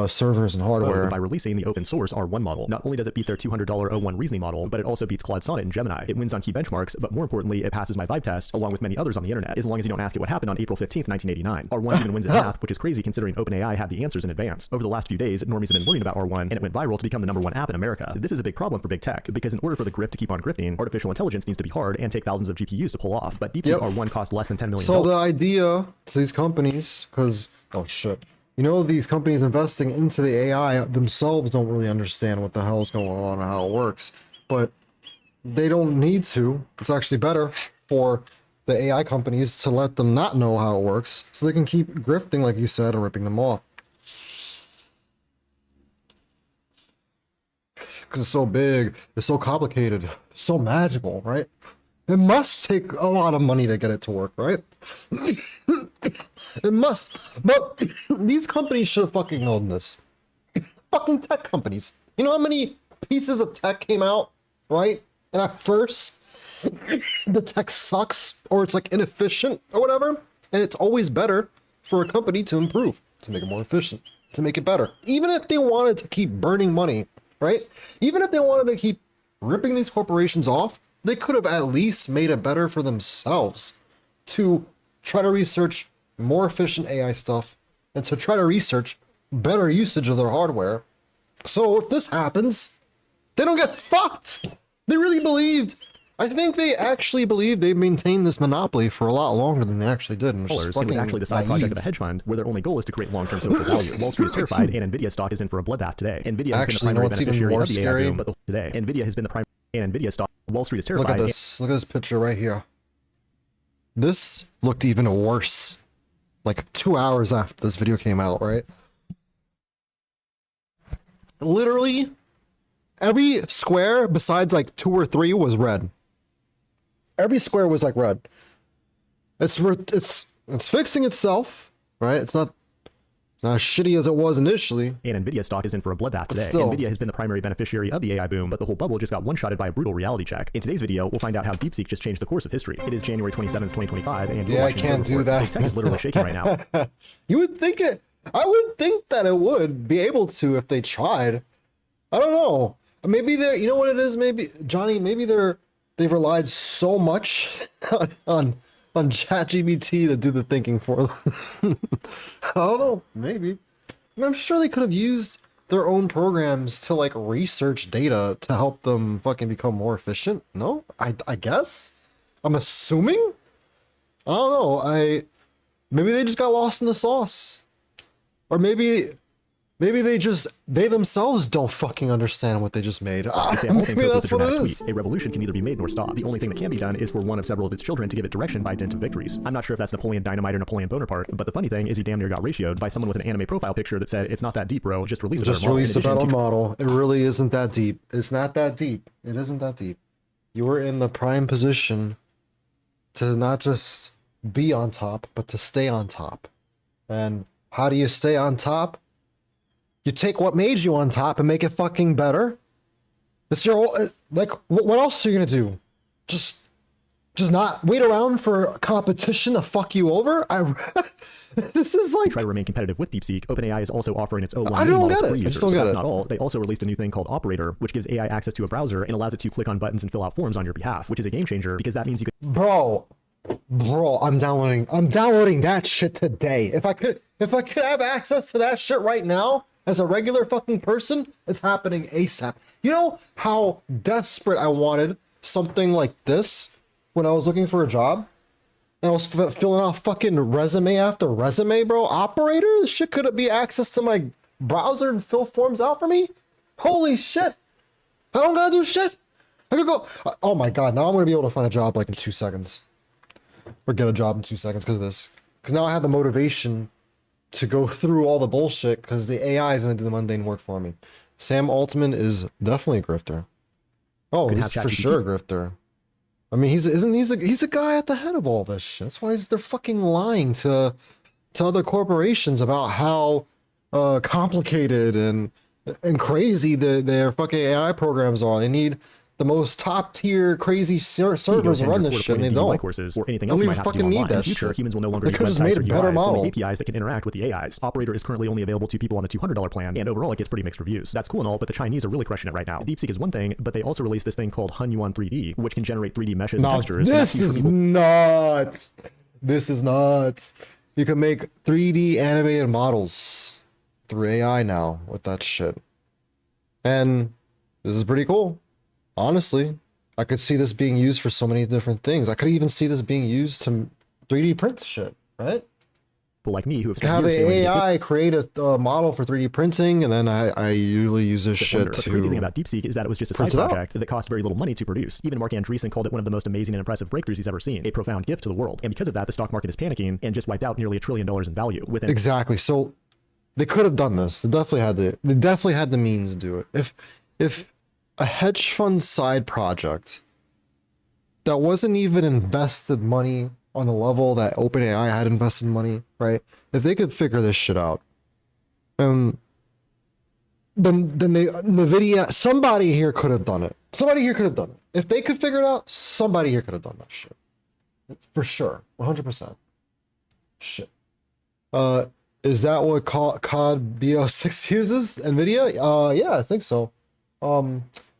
servers and hardware. By releasing the open source R1 model. Not only does it beat their $200 O1 reasoning model, but it also beats Claude Sonnet and Gemini. It wins on key benchmarks, but more importantly, it passes my vibe test, along with many others on the internet, as long as you don't ask it what happened on April 15th, 1989. R1 even wins at math, which is crazy considering OpenAI had the answers in advance. Over the last few days, normies have been learning about R1, and it went viral to become the #1 app in America. This is a big problem for big tech, because in order for the grift to keep on grifting, artificial intelligence needs to be hard and take thousands of GPUs to pull off. But Deepseek R1 costs less than $10 million. So the idea to these companies, because, oh shit. You know, these companies investing into the AI themselves don't really understand what the hell's going on and how it works. But they don't need to. It's actually better for the AI companies to let them not know how it works, so they can keep grifting, like you said, and ripping them off. Because it's so big, it's so complicated, it's so magical, right? It must take a lot of money to get it to work, right? It must. But these companies should have fucking known this. Fucking tech companies. You know how many pieces of tech came out, right? And at first, the tech sucks, or it's like inefficient, or whatever. And it's always better for a company to improve, to make it more efficient, to make it better. Even if they wanted to keep burning money, right? Even if they wanted to keep ripping these corporations off, they could have at least made it better for themselves to try to research more efficient AI stuff and to try to research better usage of their hardware. So if this happens, they don't get fucked. They really believed. I think they actually believed they maintained this monopoly for a lot longer than they actually did. It was actually the side project of a hedge fund where their only goal is to create long-term social value. Wall Street is terrified, and Nvidia stock is in for a bloodbath today. Nvidia has been the primary beneficiary of the AI boom, but today Nvidia has been the primary. And Nvidia stock. Wall Street is terrified. Look at this. Look at this picture right here. This looked even worse. Like 2 hours after this video came out, right? Literally, every square besides like 2 or 3 was red. Every square was like red. It's fixing itself, right? It's not as shitty as it was initially. And Nvidia stock is in for a bloodbath today. Nvidia has been the primary beneficiary of the AI boom, but the whole bubble just got one-shotted by a brutal reality check. In today's video, we'll find out how Deepseek just changed the course of history. It is January 27th, 2025, and yeah, I can't do that. Big tech is literally shaking right now. You would think it. I would think that it would be able to if they tried. I don't know. Maybe they're. You know what it is? Maybe Johnny. Maybe they've relied so much on ChatGPT to do the thinking for them. I don't know, maybe. I'm sure they could have used their own programs to like research data to help them fucking become more efficient. No? I guess? I'm assuming? I don't know. Maybe they just got lost in the sauce. Or maybe they themselves don't fucking understand what they just made. Maybe that's what it is. A revolution can neither be made nor stopped. The only thing that can be done is for one of several of its children to give it direction by dint of victories. I'm not sure if that's Napoleon Dynamite or Napoleon Bonaparte, but the funny thing is he damn near got ratioed by someone with an anime profile picture that said, "It's not that deep, bro. Just release a better model. It really isn't that deep. It's not that deep. It isn't that deep. You are in the prime position to not just be on top, but to stay on top. And how do you stay on top? You take what made you on top and make it fucking better. It's your like. What else are you gonna do? Just not wait around for competition to fuck you over? This is like... Try to remain competitive with Deepseek, OpenAI is also offering its O1 I don't model get to it. free I users. still get That's it. not all. They also released a new thing called Operator, which gives AI access to a browser and allows it to click on buttons and fill out forms on your behalf, which is a game changer because that means you could... Bro, I'm downloading that shit today. If I could have access to that shit right now as a regular fucking person, it's happening ASAP. You know how desperate I wanted something like this when I was looking for a job? And I was filling out fucking resume after resume, bro. Operator? This shit could be access to my browser and fill forms out for me? Holy shit. I don't gotta do shit. I could go... Oh my god, now I'm gonna be able to find a job like in 2 seconds. Or get a job in 2 seconds because of this. Because now I have the motivation to go through all the bullshit because the AI is gonna do the mundane work for me. Sam Altman is definitely a grifter. Oh, he's for sure a grifter. I mean, he's a guy at the head of all this shit. That's why they're fucking lying to other corporations about how complicated and crazy their fucking AI programs are. They need the most top tier crazy servers to run this shit, and they don't. Courses or anything And else we you might have to do fucking need online. In that the future, shit. humans will no longer They need could've just websites made or a better UIs, model. only APIs that can interact with the AIs. Operator is currently only available to people on the $200 plan, and overall it gets pretty mixed reviews. That's cool and all, but the Chinese are really crushing it right now. Deepseek is one thing, but they also released this thing called Hunyuan 3D, which can generate 3D meshes and textures. This is nuts. This is nuts. You can make 3D animated models through AI now with that shit. And this is pretty cool. Honestly, I could see this being used for so many different things. I could even see this being used to 3D print shit, right? People like me who have Have the AI create a model for 3D printing, and then I usually use this shit to... to... The crazy thing about Deepseek is that it was just a side project that cost very little money to produce. Even Mark Andreessen called it one of the most amazing and impressive breakthroughs he's ever seen, a profound gift to the world. And because of that, the stock market is panicking and just wiped out nearly $1 trillion in value. Exactly. So they could have done this. They definitely had the means to do it. If a hedge fund side project that wasn't even invested money on the level that OpenAI had invested money, right? If they could figure this shit out, then NVIDIA, somebody here could have done it. Somebody here could have done it. If they could figure it out, somebody here could have done that shit. For sure. 100%. Shit. Is that what COD BO6 uses? NVIDIA? Yeah, I think so.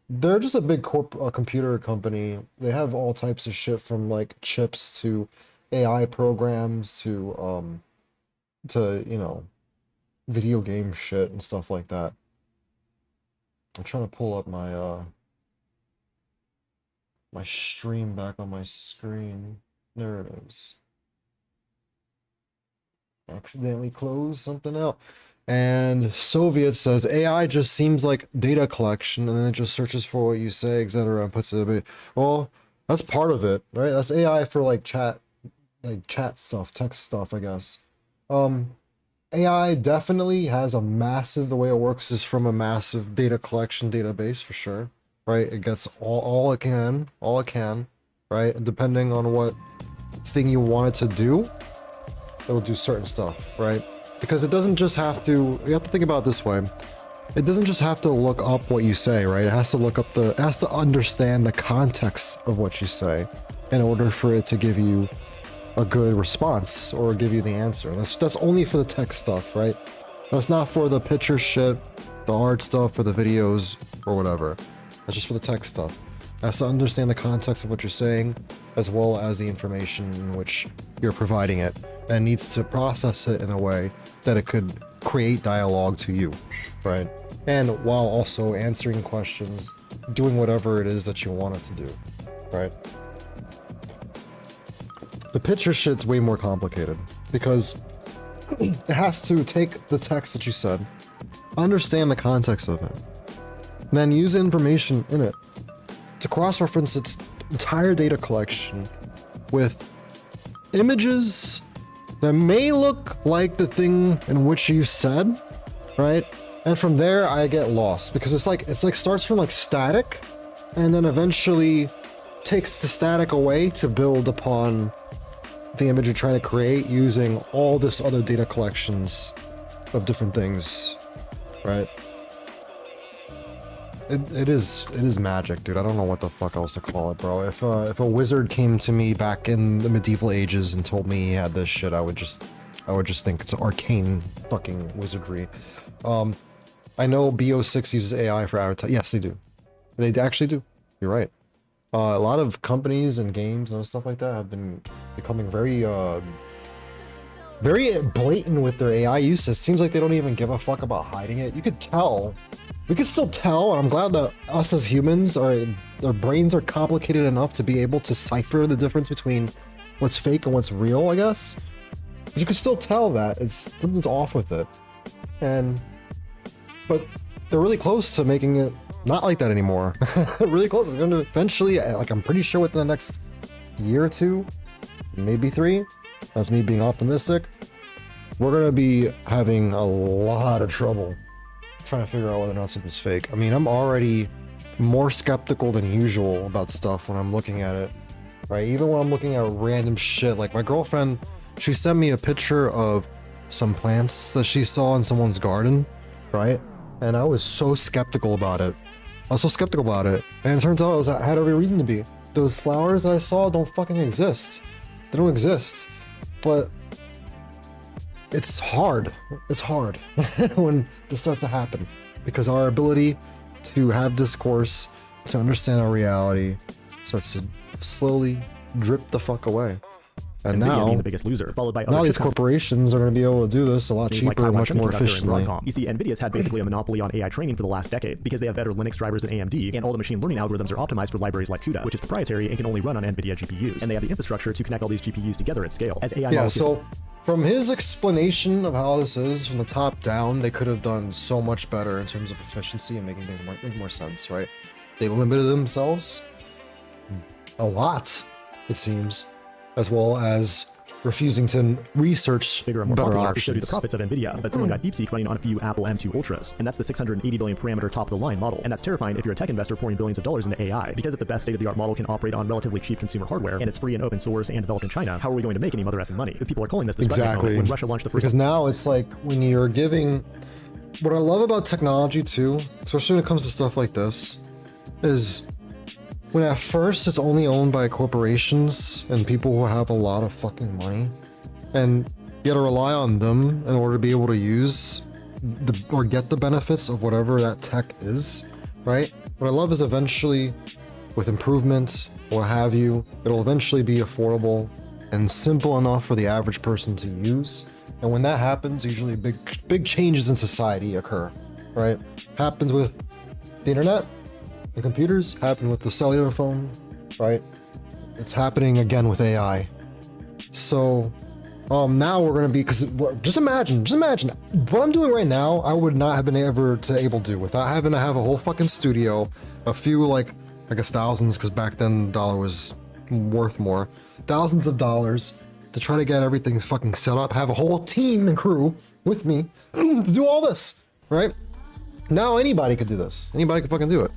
They're just a big computer company. They have all types of shit from like chips to AI programs to you know, video game shit and stuff like that. I'm trying to pull up my my stream back on my screen. There it is. Accidentally closed something out. And Soviet says AI just seems like data collection, and then it just searches for what you say, etc., and puts it a bit. Well, that's part of it, right? That's AI for like chat stuff, text stuff, I guess. AI definitely has a massive. The way it works is from a massive data collection database for sure, right? It gets all it can, right? Depending on what thing you want it to do, it'll do certain stuff, right? Because it doesn't just have to, you have to think about it this way. It doesn't just have to look up what you say, right? It has to look up it has to understand the context of what you say in order for it to give you a good response or give you the answer. That's only for the text stuff, right? That's not for the picture shit, the art stuff, or the videos, or whatever. That's just for the text stuff. It has to understand the context of what you're saying, as well as the information in which you're providing it, and needs to process it in a way that it could create dialogue to you, right? And while also answering questions, doing whatever it is that you want it to do, right? The picture shit's way more complicated, because it has to take the text that you said, understand the context of it, and then use the information in it to cross-reference its entire data collection with images that may look like the thing in which you said, right? And from there I get lost, because it's like starts from like static and then eventually takes the static away to build upon the image you're trying to create using all this other data collections of different things, right? It is magic, dude. I don't know what the fuck else to call it, bro. If a wizard came to me back in the medieval ages and told me he had this shit, I would just think it's arcane fucking wizardry. I know BO6 uses AI for advertising. Yes, they do. They actually do. You're right. A lot of companies and games and stuff like that have been becoming very very blatant with their AI use. It seems like they don't even give a fuck about hiding it. You could tell. We could still tell. I'm glad that us as humans, our brains are complicated enough to be able to cipher the difference between what's fake and what's real, I guess. But you can still tell that something's off with it. But they're really close to making it not like that anymore. Really close. It's going to eventually, like, I'm pretty sure within the next year or two, maybe 3, that's me being optimistic, we're going to be having a lot of trouble trying to figure out whether or not something's fake. I mean, I'm already more skeptical than usual about stuff when I'm looking at it, right? Even when I'm looking at random shit. Like, my girlfriend, she sent me a picture of some plants that she saw in someone's garden, right? And I was so skeptical about it. And it turns out I had every reason to be. Those flowers that I saw don't fucking exist. They don't exist. But it's hard. It's hard when this starts to happen. Because our ability to have discourse, to understand our reality, starts to slowly drip the fuck away. And Nvidia now, being the biggest loser, followed by now other these corporations are going to be able to do this a lot companies cheaper like and Taiwan much more Semiconductor and efficiently. Broadcom. You see, Nvidia's had basically a monopoly on AI training for the last decade because they have better Linux drivers than AMD, and all the machine learning algorithms are optimized for libraries like CUDA, which is proprietary and can only run on Nvidia GPUs. And they have the infrastructure to connect all these GPUs together at scale. As AI Yeah, models so from his explanation of how this is from the top down, they could have done so much better in terms of efficiency and making things make more sense, right? They limited themselves a lot, it seems, as well as refusing to research bigger and more better popular to show you options. the profits of Nvidia, but someone got Deepseek running on a few Apple M2 Ultras, and that's the 680 billion parameter top of the line model. And that's terrifying if you're a tech investor pouring billions of dollars into AI, because if the best state-of-the-art model can operate on relatively cheap consumer hardware, and it's free and open source and developed in China, how are we going to make any mother effing money? If people are calling this the Sputnik moment, when Russia launched the first Because now it's like when you're giving, what I love about technology too, especially when it comes to stuff like this, is when at first it's only owned by corporations and people who have a lot of fucking money, and you gotta rely on them in order to be able to use or get the benefits of whatever that tech is, right? What I love is eventually, with improvement, what have you, it'll eventually be affordable and simple enough for the average person to use. And when that happens, usually big changes in society occur, right? Happens with the internet, the computers, happen with the cellular phone, right? It's happening again with AI. So now we're gonna be, because just imagine what I'm doing right now, I would not have been able to do without having to have a whole fucking studio, a few, like, I guess thousands, because back then the dollar was worth more, thousands of dollars to try to get everything fucking set up, have a whole team and crew with me to do all this, right? Now anybody could do this. Anybody could fucking do it.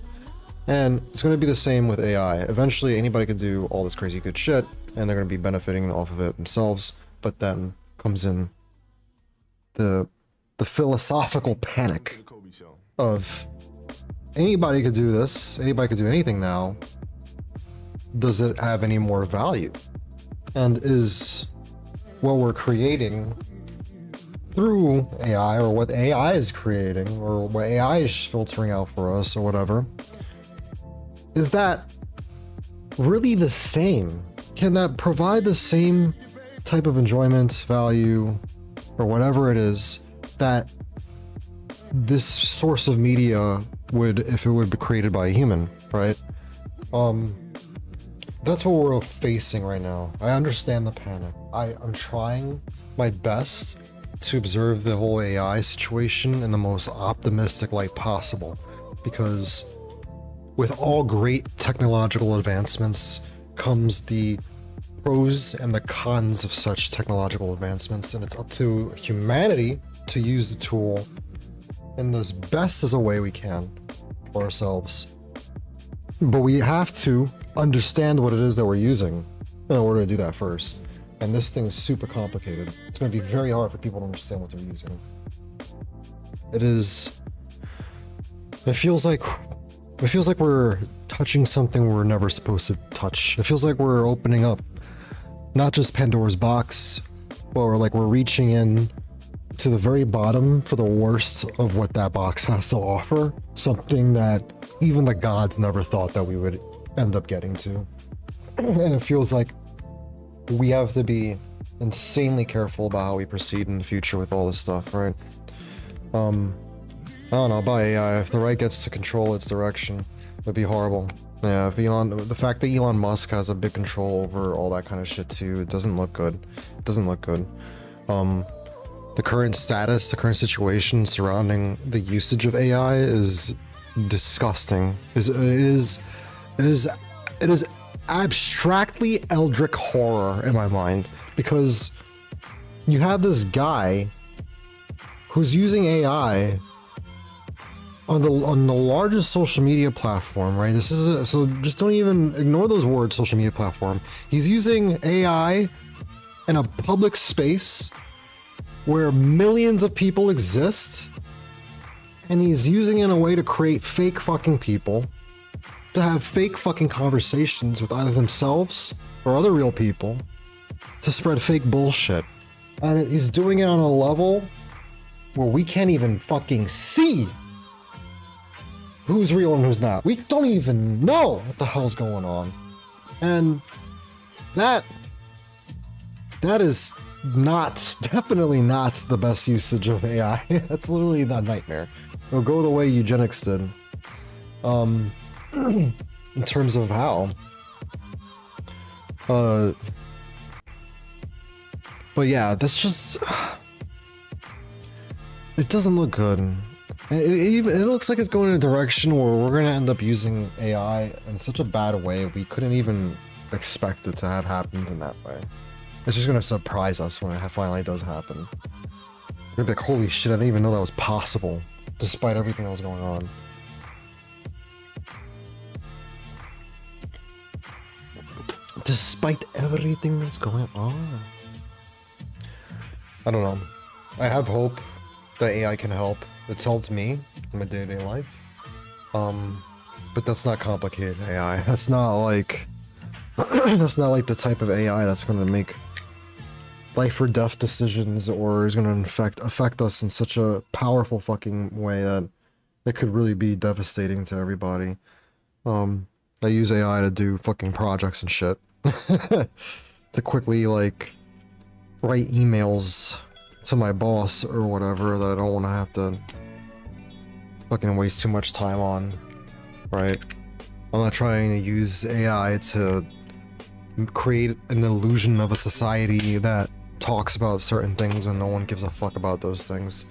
And it's going to be the same with AI. Eventually anybody could do all this crazy good shit, and they're going to be benefiting off of it themselves. But then comes in the philosophical panic of anybody could do this, anybody could do anything now. Does it have any more value? And is what we're creating through AI, or what AI is creating, or what AI is filtering out for us, or whatever, is that really the same? Can that provide the same type of enjoyment, value, or whatever it is that this source of media would, if it would be created by a human, right? That's what we're facing right now. I understand the panic. I'm trying my best to observe the whole AI situation in the most optimistic light possible, because with all great technological advancements comes the pros and the cons of such technological advancements, and it's up to humanity to use the tool in as best as a way we can for ourselves. But we have to understand what it is that we're using in order to do that first. And this thing is super complicated. It's going to be very hard for people to understand what they're using. It feels like It feels like we're touching something we're never supposed to touch. It feels like we're opening up not just Pandora's box, but we're reaching in to the very bottom for the worst of what that box has to offer. Something that even the gods never thought that we would end up getting to. And it feels like we have to be insanely careful about how we proceed in the future with all this stuff, right? I don't know, about AI, if the right gets to control its direction, it'd be horrible. Yeah, if the fact that Elon Musk has a big control over all that kind of shit too, it doesn't look good. It doesn't look good. The current status, the current situation surrounding the usage of AI is disgusting. It is abstractly eldritch horror in my mind, because you have this guy who's using AI on the largest social media platform, right? So just don't even ignore those words, social media platform. He's using AI in a public space where millions of people exist, and he's using it in a way to create fake fucking people, to have fake fucking conversations with either themselves or other real people, to spread fake bullshit. And he's doing it on a level where we can't even fucking see who's real and who's not. We don't even know what the hell's going on. And that is definitely not the best usage of AI. That's literally the nightmare. It'll go the way eugenics did. In terms of how. But yeah, that's just... It doesn't look good. It looks like it's going in a direction where we're gonna end up using AI in such a bad way we couldn't even expect it to have happened in that way. It's just gonna surprise us when it finally does happen. We're gonna be like, holy shit, I didn't even know that was possible, despite everything that was going on. Despite everything that's going on. I don't know. I have hope that AI can help. It's helped me in my day-to-day life. But that's not complicated AI. That's not like that's not like the type of AI that's gonna make life or death decisions, or is gonna affect us in such a powerful fucking way that it could really be devastating to everybody. I use AI to do fucking projects and shit. To quickly like write emails to my boss or whatever that I don't want to have to fucking waste too much time on, right? I'm not trying to use AI to create an illusion of a society that talks about certain things when no one gives a fuck about those things,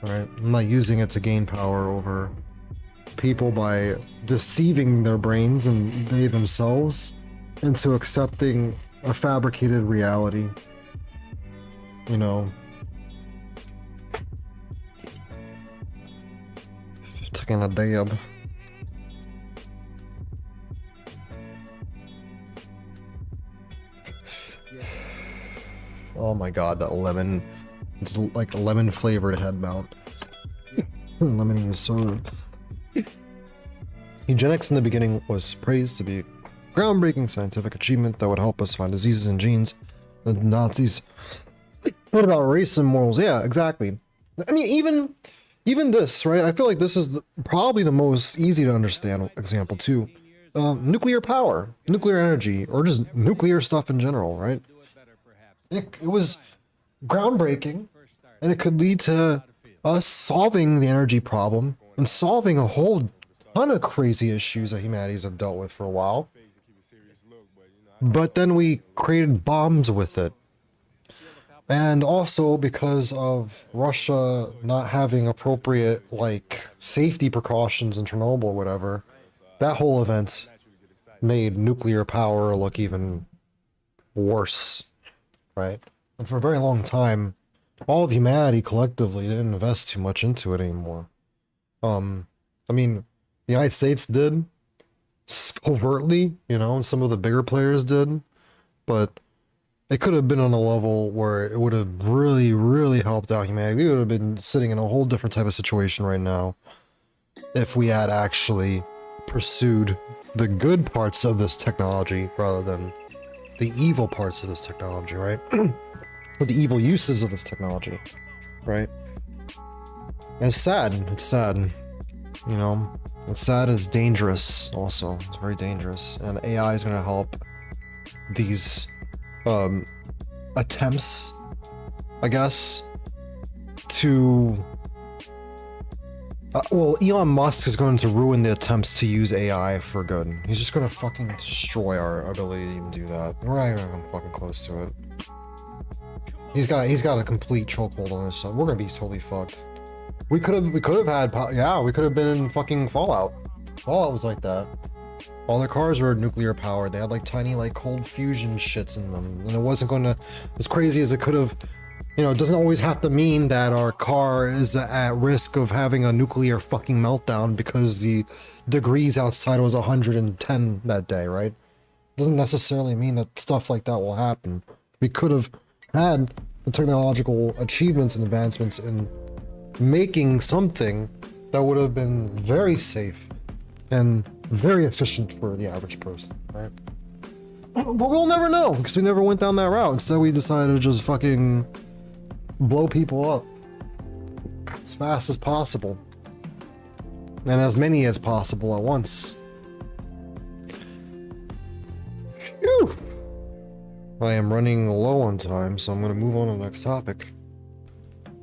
right? I'm not using it to gain power over people by deceiving their brains and they themselves into accepting a fabricated reality. You know, taking a dab. Oh my god, that lemon. It's like a lemon flavored head mount. Lemon soda. Eugenics in the beginning was praised to be a groundbreaking scientific achievement that would help us find diseases and genes that the Nazis. What about race and morals? Yeah, exactly. I mean, even this, right? I feel like this is probably the most easy to understand example too. Nuclear power, nuclear energy, or just nuclear stuff in general, right? It was groundbreaking, and it could lead to us solving the energy problem and solving a whole ton of crazy issues that humanities have dealt with for a while. But then we created bombs with it. And also because of Russia not having appropriate, like, safety precautions in Chernobyl or whatever, that whole event made nuclear power look even worse, right? And for a very long time, all of humanity collectively didn't invest too much into it anymore. I mean, the United States did, covertly, you know, and some of the bigger players did, but it could have been on a level where it would have really, really helped out humanity. We would have been sitting in a whole different type of situation right now. if we had actually pursued the good parts of this technology rather than the evil parts of this technology, right? Or the evil uses of this technology, right? And it's sad. It's sad. You know, it's sad. It's dangerous. Also, it's very dangerous. And AI is going to help these attempts, I guess, to. Well, Elon Musk is going to ruin the attempts to use AI for good. He's just going to fucking destroy our ability to even do that. We're not even fucking close to it. He's got a complete chokehold on this. So we're gonna be totally fucked. We could have had, yeah, we could have been in fucking Fallout. Fallout was like that. All their cars were nuclear powered. They had like tiny like cold fusion shits in them, and it wasn't going to, as crazy as it could have. You know, it doesn't always have to mean that our car is at risk of having a nuclear fucking meltdown because the degrees outside was 110 that day, right? Doesn't necessarily mean that stuff like that will happen. We could have had the technological achievements and advancements in making something that would have been very safe and very efficient for the average person, right? But we'll never know because we never went down that route. Instead, we decided to just fucking blow people up as fast as possible and as many as possible at once. Phew. I am running low on time, so I'm going to move on to the next topic.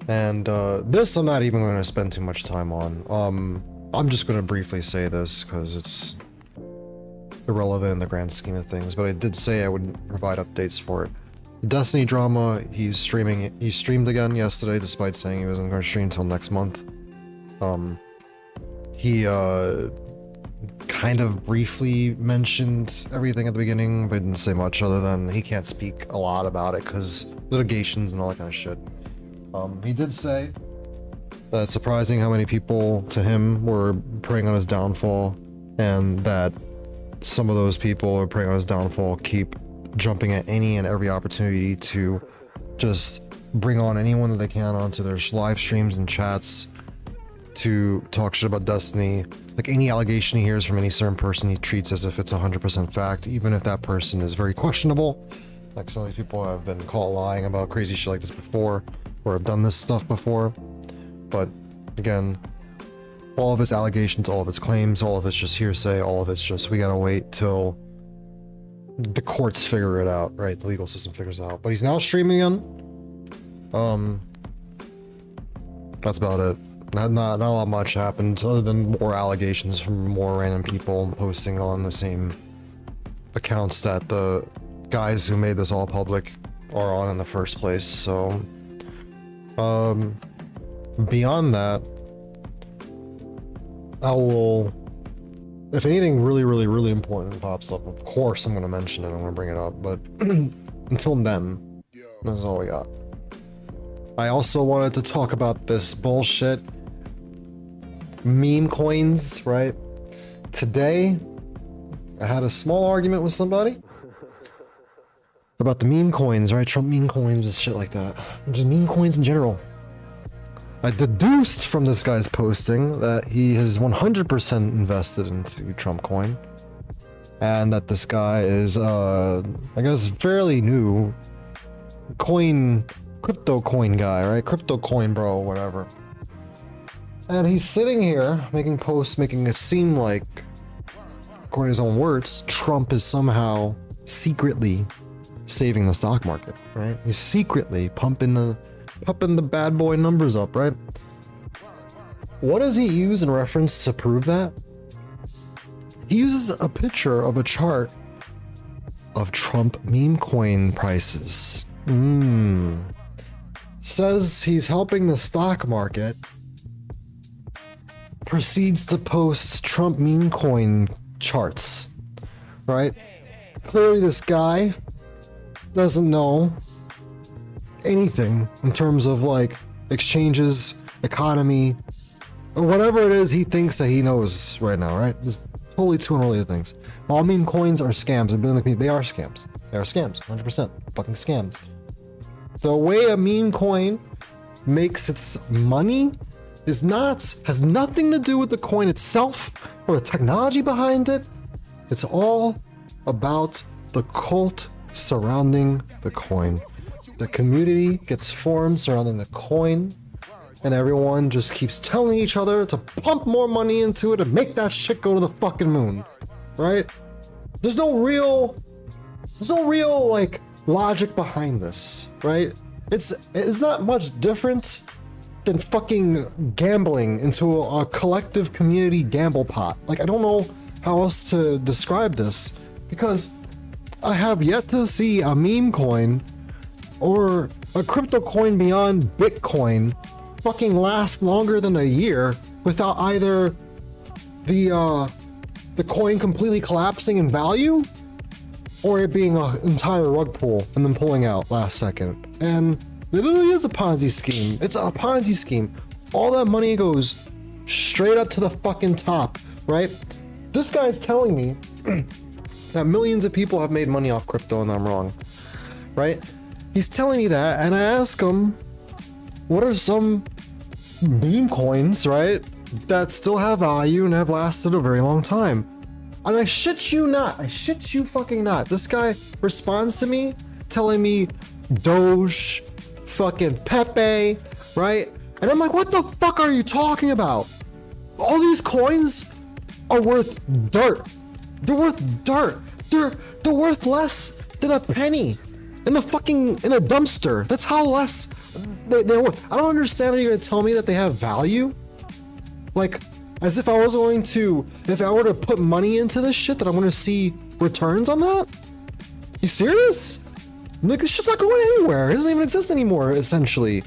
And this I'm not even going to spend too much time on. I'm just going to briefly say this because it's irrelevant in the grand scheme of things, but I did say I would provide updates for it. Destiny drama, he's streamed again yesterday despite saying he wasn't going to stream until next month. He kind of briefly mentioned everything at the beginning, but didn't say much other than he can't speak a lot about it because litigations and all that kind of shit. He did say that it's surprising how many people to him were preying on his downfall, and that some of those people who are preying on his downfall keep jumping at any and every opportunity to just bring on anyone that they can onto their live streams and chats to talk shit about Destiny. Like any allegation he hears from any certain person, he treats as if it's 100% fact, even if that person is very questionable. Like some of these people have been caught lying about crazy shit like this before, or have done this stuff before. But again, all of its allegations, all of its claims, all of it's just hearsay, all of it's just, we gotta wait till the courts figure it out, right? The legal system figures it out. But he's now streaming again. That's about it. Not a lot much happened other than more allegations from more random people posting on the same accounts that the guys who made this all public are on in the first place. So beyond that, I will, if anything really important pops up, of course I'm going to mention it, I'm going to bring it up, but until then, that's all we got. I also wanted to talk about this bullshit meme coins, right? Today, I had a small argument with somebody about the meme coins, right? Trump meme coins and shit like that. Just meme coins in general. I deduced from this guy's posting that he is 100% invested into Trump coin, and that this guy is, I guess, fairly new crypto coin guy, right? Crypto coin bro, whatever. And he's sitting here making posts, making it seem like, according to his own words, Trump is somehow secretly saving the stock market, right? He's secretly pumping the bad boy numbers up, right? What does he use in reference to prove that? He uses a picture of a chart of Trump meme coin prices. Says he's helping the stock market. Proceeds to post Trump meme coin charts, right? Clearly this guy doesn't know anything in terms of like exchanges, economy, or whatever it is he thinks that he knows right now, right? There's totally two unrelated things. All meme coins are scams. I've been in the community. They are scams. They are scams. 100%. Fucking scams. The way a meme coin makes its money has nothing to do with the coin itself or the technology behind it. It's all about the cult surrounding the coin. The community gets formed surrounding the coin, and everyone just keeps telling each other to pump more money into it and make that shit go to the fucking moon, right? There's no real like logic behind this, right? It's not much different than fucking gambling into a collective community gamble pot. Like, I don't know how else to describe this, because I have yet to see a meme coin or a crypto coin beyond Bitcoin fucking last longer than a year without either the coin completely collapsing in value or it being an entire rug pull and then pulling out last second. And it really is a Ponzi scheme. It's a Ponzi scheme. All that money goes straight up to the fucking top, right? This guy's telling me that millions of people have made money off crypto and I'm wrong, right? He's telling me that, and I ask him, what are some meme coins, right, that still have value and have lasted a very long time? And I shit you not, I shit you fucking not, this guy responds to me telling me Doge, fucking Pepe, right? And I'm like, what the fuck are you talking about? All these coins are worth dirt. They're worth dirt. They're worth less than a penny in a dumpster. That's how less they're worth. I don't understand how you're gonna tell me that they have value. Like, as if I was going to, if I were to put money into this shit, that I'm gonna see returns on that? You serious? Like, it's just not going anywhere. It doesn't even exist anymore, essentially.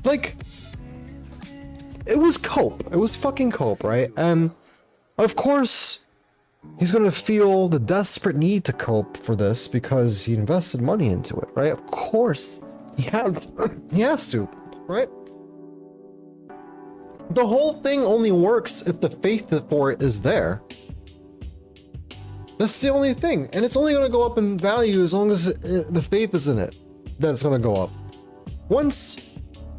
Like, it was cope. It was fucking cope, right? And of course, he's gonna feel the desperate need to cope for this because he invested money into it, right? Of course, he has to, right? The whole thing only works if the faith for it is there. That's the only thing, and it's only gonna go up in value as long as the faith is in it. That's gonna go up. Once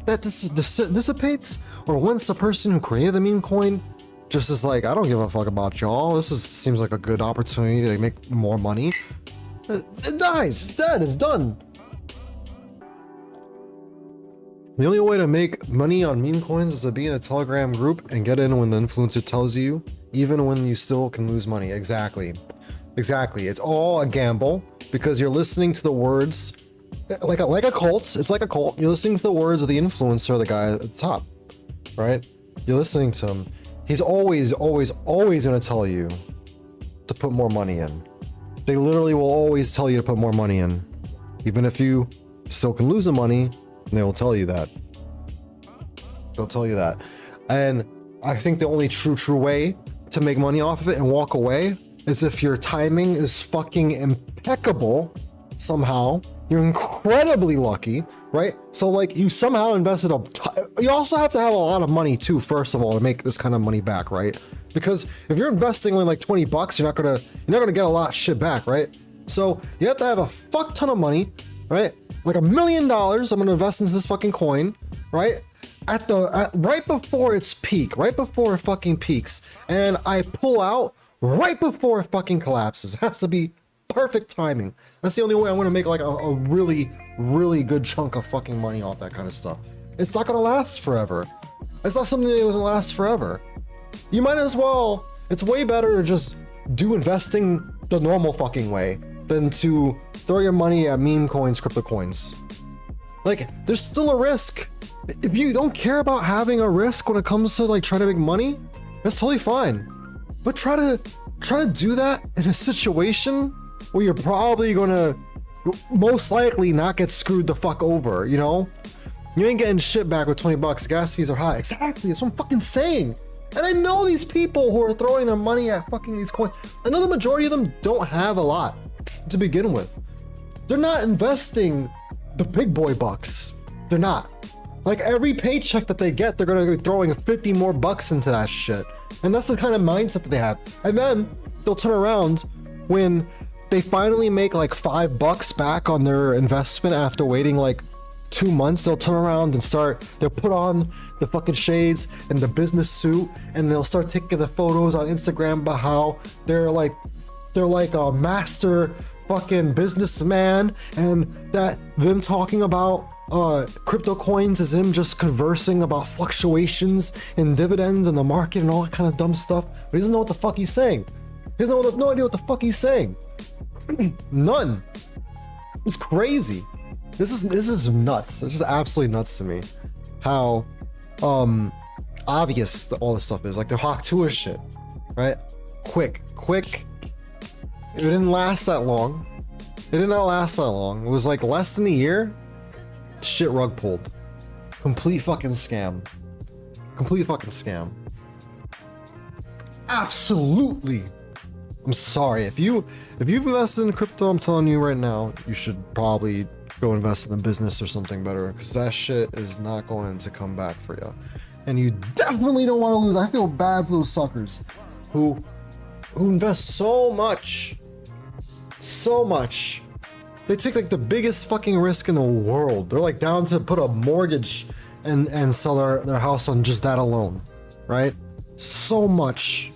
that dissipates, or once the person who created the meme coin just is like, I don't give a fuck about y'all, seems like a good opportunity to make more money, it dies, it's dead, it's done. The only way to make money on meme coins is to be in a Telegram group and get in when the influencer tells you, even when you still can lose money. Exactly. It's all a gamble because you're listening to the words like a cult. It's like a cult. You're listening to the words of the influencer, the guy at the top, right? You're listening to him. He's always going to tell you to put more money in. They literally will always tell you to put more money in. Even if you still can lose the money, they will tell you that. They'll tell you that. And I think the only true way to make money off of it and walk away is if your timing is fucking impeccable somehow. You're incredibly lucky, right? So like you somehow invested you also have to have a lot of money too, first of all, to make this kind of money back, right? Because if you're investing only like $20, you're not gonna get a lot of shit back, right? So you have to have a fuck ton of money, right? Like $1 million I'm gonna invest into this fucking coin, right? Right before its peak, right before it fucking peaks, and I pull out right before it fucking collapses. It has to be perfect timing. That's the only way I'm gonna make like a really, really good chunk of fucking money off that kind of stuff. It's not gonna last forever. It's not something that will last forever. You might as well, it's way better to just do investing the normal fucking way than to throw your money at meme coins, crypto coins. Like, there's still a risk. If you don't care about having a risk when it comes to like trying to make money, that's totally fine. But try to do that in a situation where you're probably gonna most likely not get screwed the fuck over, you know? You ain't getting shit back with $20. Gas fees are high. Exactly, that's what I'm fucking saying. And I know these people who are throwing their money at fucking these coins. I know the majority of them don't have a lot to begin with. They're not investing the big boy bucks. They're not. Like every paycheck that they get, they're gonna be throwing 50 more bucks into that shit. And that's the kind of mindset that they have. And then they'll turn around when they finally make like $5 back on their investment after waiting like 2 months, they'll turn around and they'll put on the fucking shades and the business suit, and they'll start taking the photos on Instagram about how they're like a master fucking businessman, and that them talking about crypto coins is him just conversing about fluctuations and dividends in the market and all that kind of dumb stuff. But he doesn't know what the fuck he's saying. He has no idea what the fuck he's saying. None. It's crazy. This is nuts. This is absolutely nuts to me. How obvious all this stuff is. Like the Hawk Tour shit, right? Quick. It didn't last that long. It did not last that long. It was like less than a year. Shit rug pulled. Complete fucking scam. Complete fucking scam. Absolutely. I'm sorry. If you've invested in crypto, I'm telling you right now, you should probably go invest in a business or something better, because that shit is not going to come back for you. And you definitely don't want to lose. I feel bad for those suckers who invest so much. They take like the biggest fucking risk in the world. They're like down to put a mortgage and sell their house on just that alone, right? So much.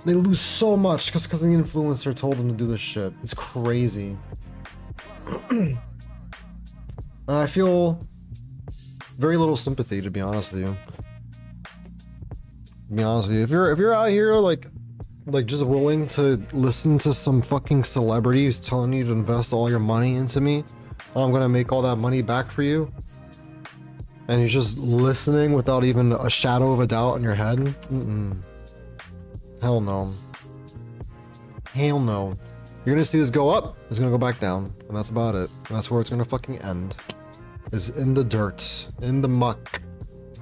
They lose so much because the influencer told them to do this shit. It's crazy. I feel very little sympathy, to be honest with you. If you're out here like just willing to listen to some fucking celebrity who's telling you to invest all your money into me, I'm gonna make all that money back for you, and you're just listening without even a shadow of a doubt in your head, hell no. Hell no. You're gonna see this go up, it's gonna go back down, and that's about it. And that's where it's gonna fucking end. Is in the dirt, in the muck.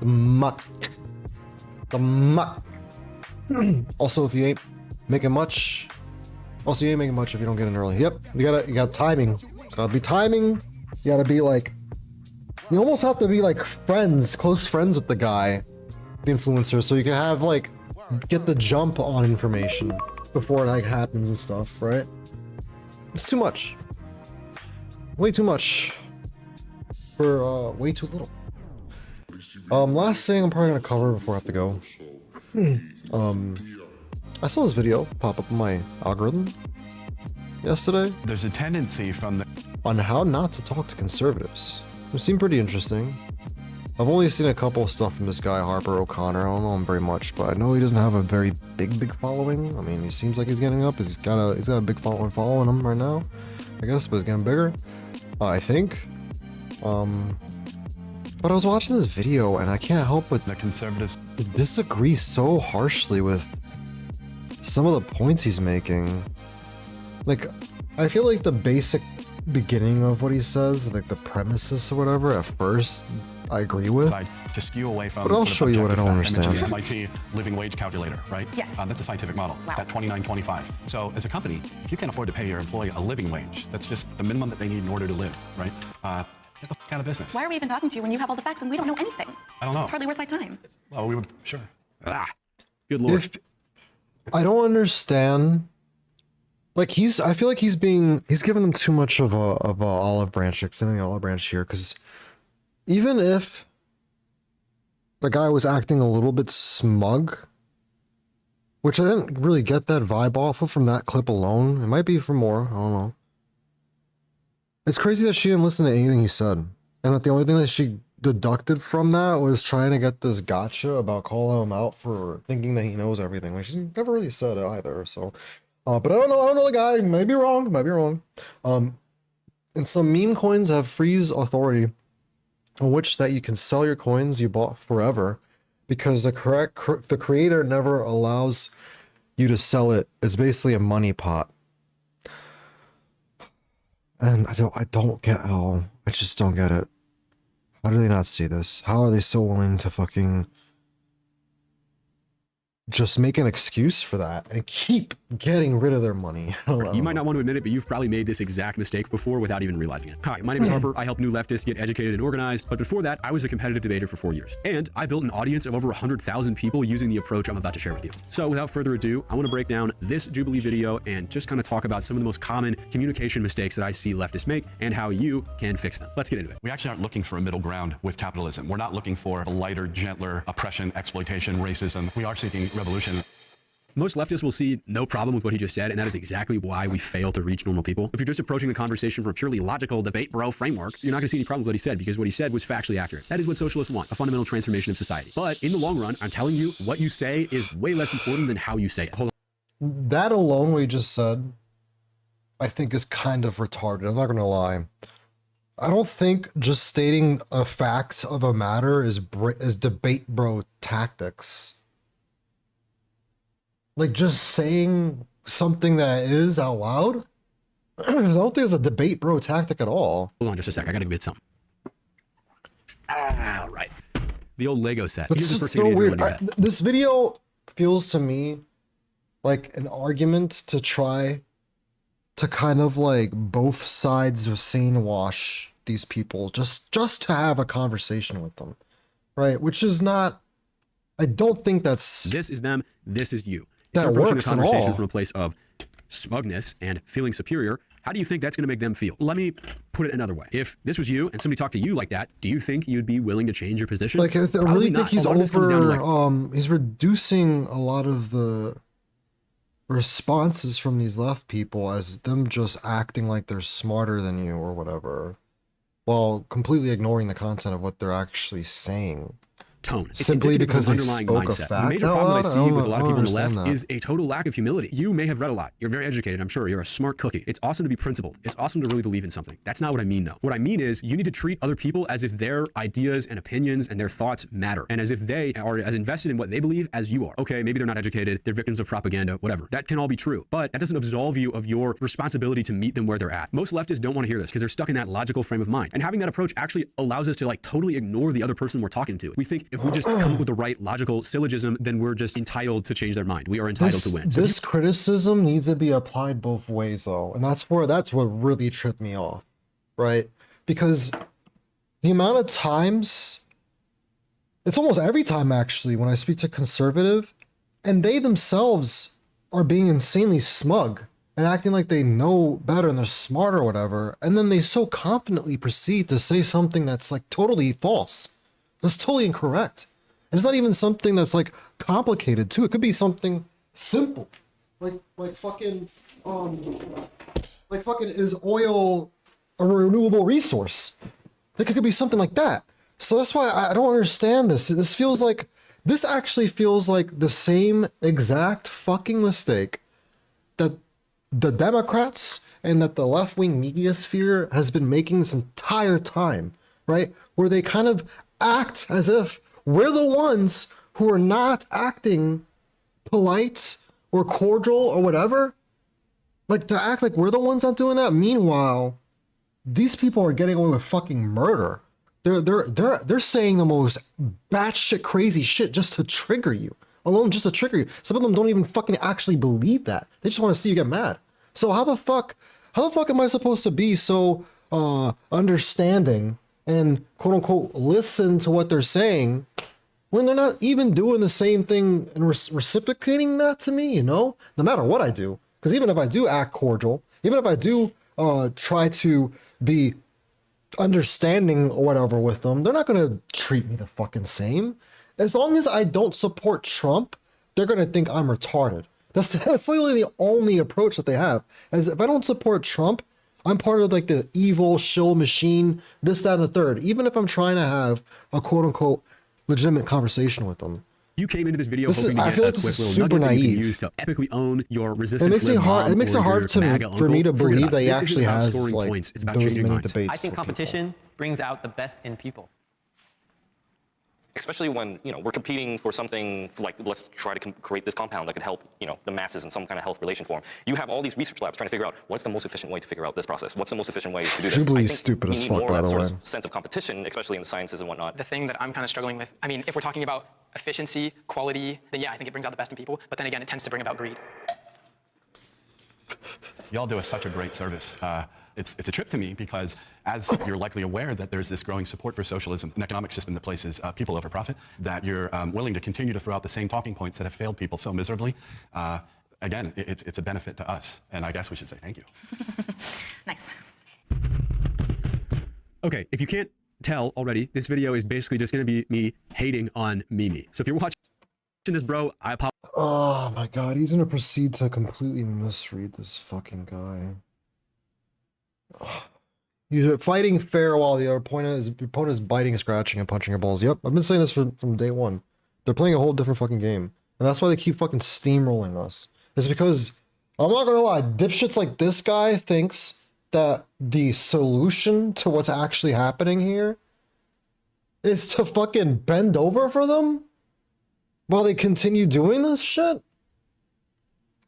The muck. Also, if you ain't making much, if you don't get in early. Yep, you got timing. It's gotta be timing. You gotta be like, you almost have to be like close friends with the guy, the influencer, so you can have like, get the jump on information before it like happens and stuff, right? It's too much. Way too much. For way too little. Last thing I'm probably gonna cover before I have to go. I saw this video pop up in my algorithm yesterday. There's a tendency on how not to talk to conservatives. It seemed pretty interesting. I've only seen a couple of stuff from this guy, Harper O'Connor. I don't know him very much, but I know he doesn't have a very big following. I mean, he seems like he's getting up. He's got a big following him right now, I guess, but he's getting bigger. I think. But I was watching this video and I can't help but the conservatives disagree so harshly with some of the points he's making. Like, I feel like the basic beginning of what he says, like the premises or whatever, at first I agree with. To skew away from. But I'll show you what I don't understand. The MIT living wage calculator, right? Yes. That's a scientific model. Wow. That 29.25. So as a company, if you can't afford to pay your employee a living wage, that's just the minimum that they need in order to live, right? Get the fuck out of business. Why are we even talking to you when you have all the facts and we don't know anything? I don't know. It's hardly worth my time. Well, we would, sure. Good lord. I don't understand. Like I feel like he's giving them too much of a olive branch, extending an olive branch here, because even if the guy was acting a little bit smug, which I didn't really get that vibe off of from that clip alone. It might be for more, I don't know. It's crazy that she didn't listen to anything he said, and that the only thing that she deducted from that was trying to get this gotcha about calling him out for thinking that he knows everything. Like, she never really said it either, so... but I don't know the guy. Might be wrong. And some meme coins have freeze authority, on which that you can sell your coins you bought forever, because the creator never allows you to sell it. It's basically a money pot. And I don't get how. I just don't get it. How do they not see this? How are they so willing to fucking just make an excuse for that and keep getting rid of their money. You might not want to admit it, but you've probably made this exact mistake before without even realizing it. Hi, my name is Harper. I help new leftists get educated and organized. But before that, I was a competitive debater for 4 years. And I built an audience of over 100,000 people using the approach I'm about to share with you. So without further ado, I want to break down this Jubilee video and just kind of talk about some of the most common communication mistakes that I see leftists make and how you can fix them. Let's get into it. We actually aren't looking for a middle ground with capitalism. We're not looking for a lighter, gentler oppression, exploitation, racism. We are seeking revolution. Most leftists will see no problem with what he just said, and that is exactly why we fail to reach normal people. If you're just approaching the conversation from a purely logical debate bro framework, you're not going to see any problem with what he said, because what he said was factually accurate. That is what socialists want, a fundamental transformation of society. But in the long run, I'm telling you, what you say is way less important than how you say it. Hold on. That alone, what you just said, I think is kind of retarded. I'm not going to lie. I don't think just stating a fact of a matter is debate bro tactics. Like, just saying something that is out loud, I don't think it's a debate bro tactic at all. Hold on just a sec. I gotta get some. Ah, right. The old Lego set. It's Here's the first so thing weird. to do. This video feels to me like an argument to try to kind of like both sides of sane wash these people just to have a conversation with them, right? Which is not, I don't think that's... This is them, this is you. That If you're approaching works the at conversation all. from a place of smugness and feeling superior, how do you think that's going to make them feel? Let me put it another way. If this was you and somebody talked to you like that, do you think you'd be willing to change your position? Like, I Probably really not. think he's A lot of this comes down to, over, he's reducing a lot of the responses from these left people as them just acting like they're smarter than you or whatever, while completely ignoring the content of what they're actually saying. Tone. It's Simply indicative because of they an underlying spoke a mindset. fact The major out problem I loud? see I don't with a lot of know- people on the I don't left understand is a total lack of humility. You may have read a lot. You're very educated, I'm sure. You're a smart cookie. It's awesome to be principled. It's awesome to really believe in something. That's not what I mean, though. What I mean is you need to treat other people as if their ideas and opinions and their thoughts matter, and as if they are as invested in what they believe as you are. Okay, maybe they're not educated, they're victims of propaganda, whatever. That can all be true, but that doesn't absolve you of your responsibility to meet them where they're at. Most leftists don't want to hear this because they're stuck in that logical frame of mind, and having that approach actually allows us to like totally ignore the other person we're talking to. We think if we just come up with the right logical syllogism, then we're just entitled to change their mind. We are entitled to win. So This criticism needs to be applied both ways, though, and that's what really tripped me off, right? Because the amount of times, it's almost every time actually, when I speak to conservative, and they themselves are being insanely smug and acting like they know better and they're smart or whatever, and then they so confidently proceed to say something that's like totally false. That's totally incorrect. And it's not even something that's like complicated too. It could be something simple. Like fucking is oil a renewable resource? Like it could be something like that. So that's why I don't understand this. This actually feels like the same exact fucking mistake that the Democrats and that the left-wing media sphere has been making this entire time, right? Where they kind of act as if we're the ones who are not acting polite or cordial or whatever. Like, to act like we're the ones not doing that. Meanwhile, these people are getting away with fucking murder. They're saying the most batshit crazy shit just to trigger you. Alone just to trigger you. Some of them don't even fucking actually believe that. They just want to see you get mad. So how the fuck am I supposed to be so understanding and quote unquote listen to what they're saying when they're not even doing the same thing and reciprocating that to me, you know? No matter what I do. Because even if I do act cordial, even if I do try to be understanding or whatever with them, they're not going to treat me the fucking same. As long as I don't support Trump, they're going to think I'm retarded. That's literally the only approach that they have. As if I don't support Trump, I'm part of like the evil shill machine, this, that, and the third. Even if I'm trying to have a quote unquote legitimate conversation with them. you came into this video hoping to get a quick little nugget that you can use to epically own your resistance. It makes it hard for me to believe that he actually has like points. It's about those changing many minds. debates. I think competition brings out the best in people. especially when, we're competing for something like, let's try to create this compound that could help, the masses in some kind of health relation form. You have all these research labs trying to figure out what's the most efficient way to figure out this process. What's the most efficient way to do this? Jubilee's stupid as fuck, by the way. Sense of competition, especially in the sciences and whatnot. The thing that I'm kind of struggling with, I mean, if we're talking about efficiency, quality, then yeah, I think it brings out the best in people. But then again, it tends to bring about greed. Y'all do us such a great service. It's a trip to me because, as you're likely aware, that there's this growing support for socialism, an economic system that places people over profit, that you're willing to continue to throw out the same talking points that have failed people so miserably. Again, it's a benefit to us, and I guess we should say thank you. Nice. Okay, if you can't tell already, this video is basically just going to be me hating on Mimi. So if you're watching this, bro, I apologize. Oh my god, he's gonna proceed to completely misread this fucking guy. Ugh. You're fighting fair while the opponent is biting, scratching, and punching your balls. Yep, I've been saying this from day one. They're playing a whole different fucking game. And that's why they keep fucking steamrolling us. It's because, I'm not gonna lie, dipshits like this guy thinks that the solution to what's actually happening here is to fucking bend over for them while they continue doing this shit?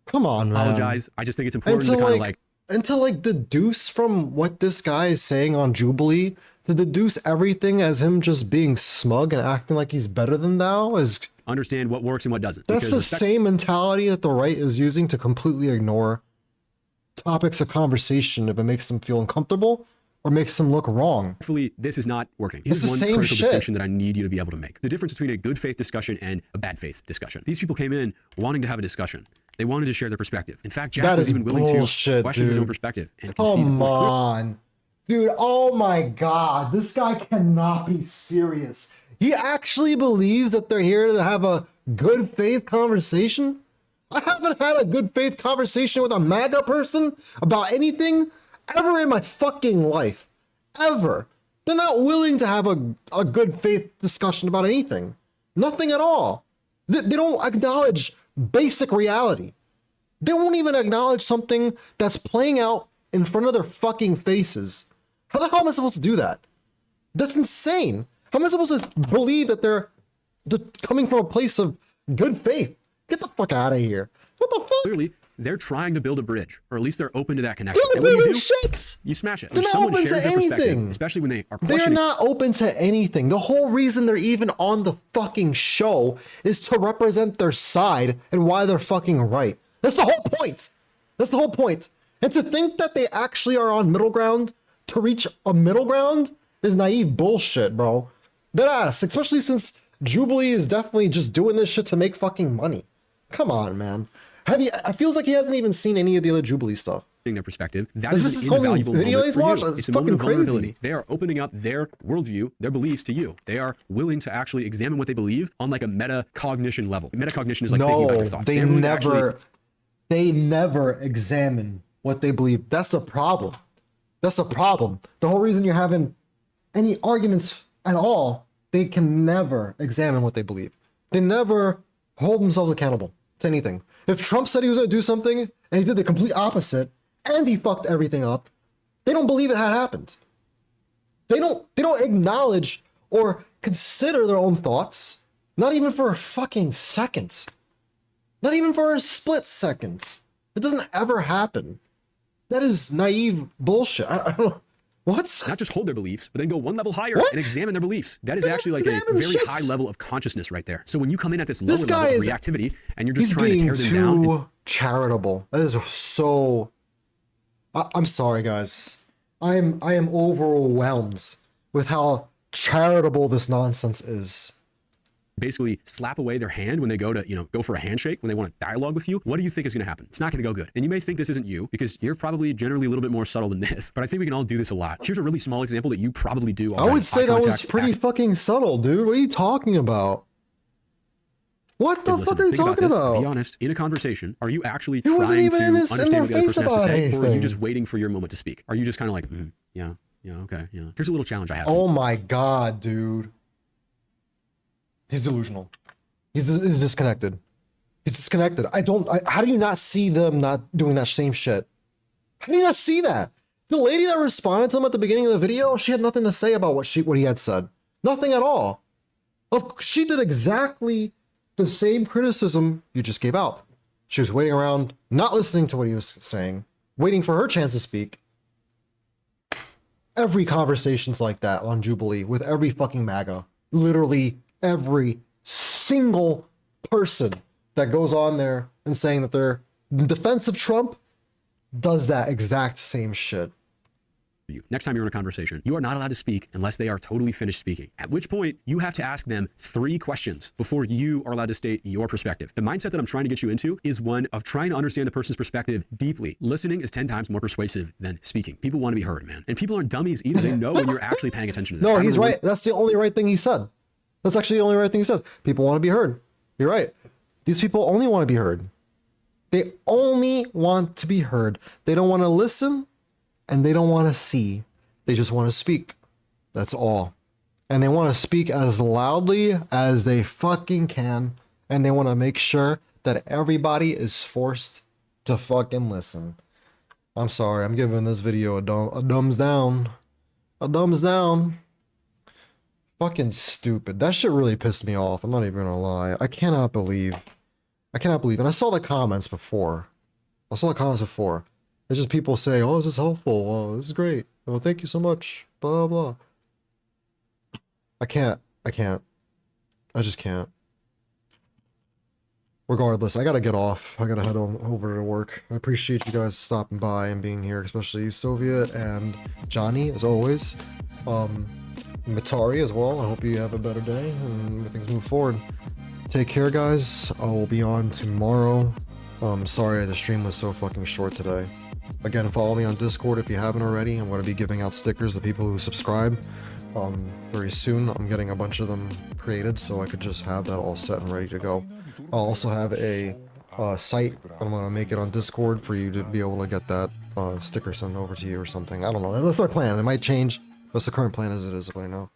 Come on, man. Apologize. I just think it's important to kind of and to like deduce from what this guy is saying on Jubilee, to deduce everything as him just being smug and acting like he's better than thou is... Understand what works and what doesn't. That's the same mentality that the right is using to completely ignore topics of conversation if it makes them feel uncomfortable or makes them look wrong. Hopefully, this is not working. It's Here's the one same critical shit. distinction that I need you to be able to make. The difference between a good faith discussion and a bad faith discussion. These people came in wanting to have a discussion. They wanted to share their perspective. In fact, Jack That was is even willing to question his own perspective and concede. Come on. Dude, oh my god. This guy cannot be serious. He actually believes that they're here to have a good faith conversation? I haven't had a good faith conversation with a MAGA person about anything ever in my fucking life. Ever. They're not willing to have a good faith discussion about anything. Nothing at all. They don't acknowledge basic reality. They won't even acknowledge something that's playing out in front of their fucking faces. How the hell am I supposed to do that? That's insane. How am I supposed to believe that they're coming from a place of good faith? Get the fuck out of here. What the fuck? Clearly, they're trying to build a bridge, or at least they're open to that connection. They're And what building you do, shits. you smash it. They're If not someone open shares to their perspective, anything. especially when they are They're questioning. not open to anything. The whole reason they're even on the fucking show is to represent their side and why they're fucking right. That's the whole point. That's the whole point. And to think that they actually are on middle ground to reach a middle ground is naive bullshit, bro. Deadass, especially since Jubilee is definitely just doing this shit to make fucking money. Come on, man. It feels like he hasn't even seen any of the other Jubilee stuff. Their perspective. That Is is this an his only invaluable video moment he's for you. watched? It's It's a moment of fucking vulnerability. crazy. They are opening up their worldview, their beliefs to you. They are willing to actually examine what they believe on like a metacognition level. Metacognition is like thinking about your thoughts. They They're willing to actually- they never examine what they believe. That's the problem. That's the problem. The whole reason you're having any arguments at all, they can never examine what they believe. They never hold themselves accountable to anything. If Trump said he was going to do something and he did the complete opposite and he fucked everything up, they don't believe it had happened. They don't acknowledge or consider their own thoughts, not even for a fucking second. Not even for a split second. It doesn't ever happen. That is naive bullshit. I don't know. What? Not just hold their beliefs, but then go one level higher What? and examine their beliefs. That is actually like a examine very shits. high level of consciousness right there. So when you come in at this lower This guy level of is- reactivity and you're just He's trying to being tear them down, too charitable. That is so... I'm sorry, guys. I am overwhelmed with how charitable this nonsense is. basically slap away their hand when they go to, go for a handshake, when they want to dialogue with you, what do you think is going to happen? It's not going to go good. And you may think this isn't you because you're probably generally a little bit more subtle than this, but I think we can all do this a lot. Here's a really small example that you probably do I already. would say Eye that was contact, pretty fucking subtle, dude. What are you talking about? What the Listen, fuck are you think talking this. about? Be honest, in a conversation, are you actually He wasn't trying even to in his- in understand their what the other face person has to about say, or are you anything. just waiting for your moment to speak? Are you just kind of like, yeah, okay, yeah. Here's a little challenge I have. Oh my god, dude. He's delusional. He's disconnected. He's disconnected. How do you not see them not doing that same shit? How do you not see that? The lady that responded to him at the beginning of the video, she had nothing to say about what he had said. Nothing at all. She did exactly the same criticism you just gave out. She was waiting around, not listening to what he was saying, waiting for her chance to speak. Every conversation's like that on Jubilee with every fucking MAGA. Literally every single person that goes on there and saying that they're in defense of Trump does that exact same shit. Next time you're in a conversation, you are not allowed to speak unless they are totally finished speaking, at which point you have to ask them 3 questions before you are allowed to state your perspective. The mindset that I'm trying to get you into is one of trying to understand the person's perspective deeply. Listening is 10 times more persuasive than speaking. People want to be heard, man. And people aren't dummies either. They know when you're actually paying attention to them. No, he's right. That's the only right thing he said. That's actually the only right thing he said. People want to be heard. You're right. These people only want to be heard. They only want to be heard. They don't want to listen and they don't want to see. They just want to speak. That's all. And they want to speak as loudly as they fucking can. And they want to make sure that everybody is forced to fucking listen. I'm sorry. I'm giving this video a thumbs down. A thumbs down. Fucking stupid. That shit really pissed me off. I'm not even gonna lie. I cannot believe. And I saw the comments before. It's just people say, oh, this is helpful. Oh, this is great. Oh, thank you so much. Blah, blah, blah. I can't. I just can't. Regardless, I gotta get off. I gotta head on over to work. I appreciate you guys stopping by and being here, especially Soviet and Johnny, as always. Matari as well. I hope you have a better day and things move forward. Take care, guys. I will be on tomorrow. Sorry the stream was so fucking short today. Again, follow me on Discord if you haven't already. I'm going to be giving out stickers to people who subscribe very soon. I'm getting a bunch of them created so I could just have that all set and ready to go. I'll also have a site. I'm going to make it on Discord for you to be able to get that sticker sent over to you or something. I don't know. That's our plan. It might change. That's the current plan as it is right now.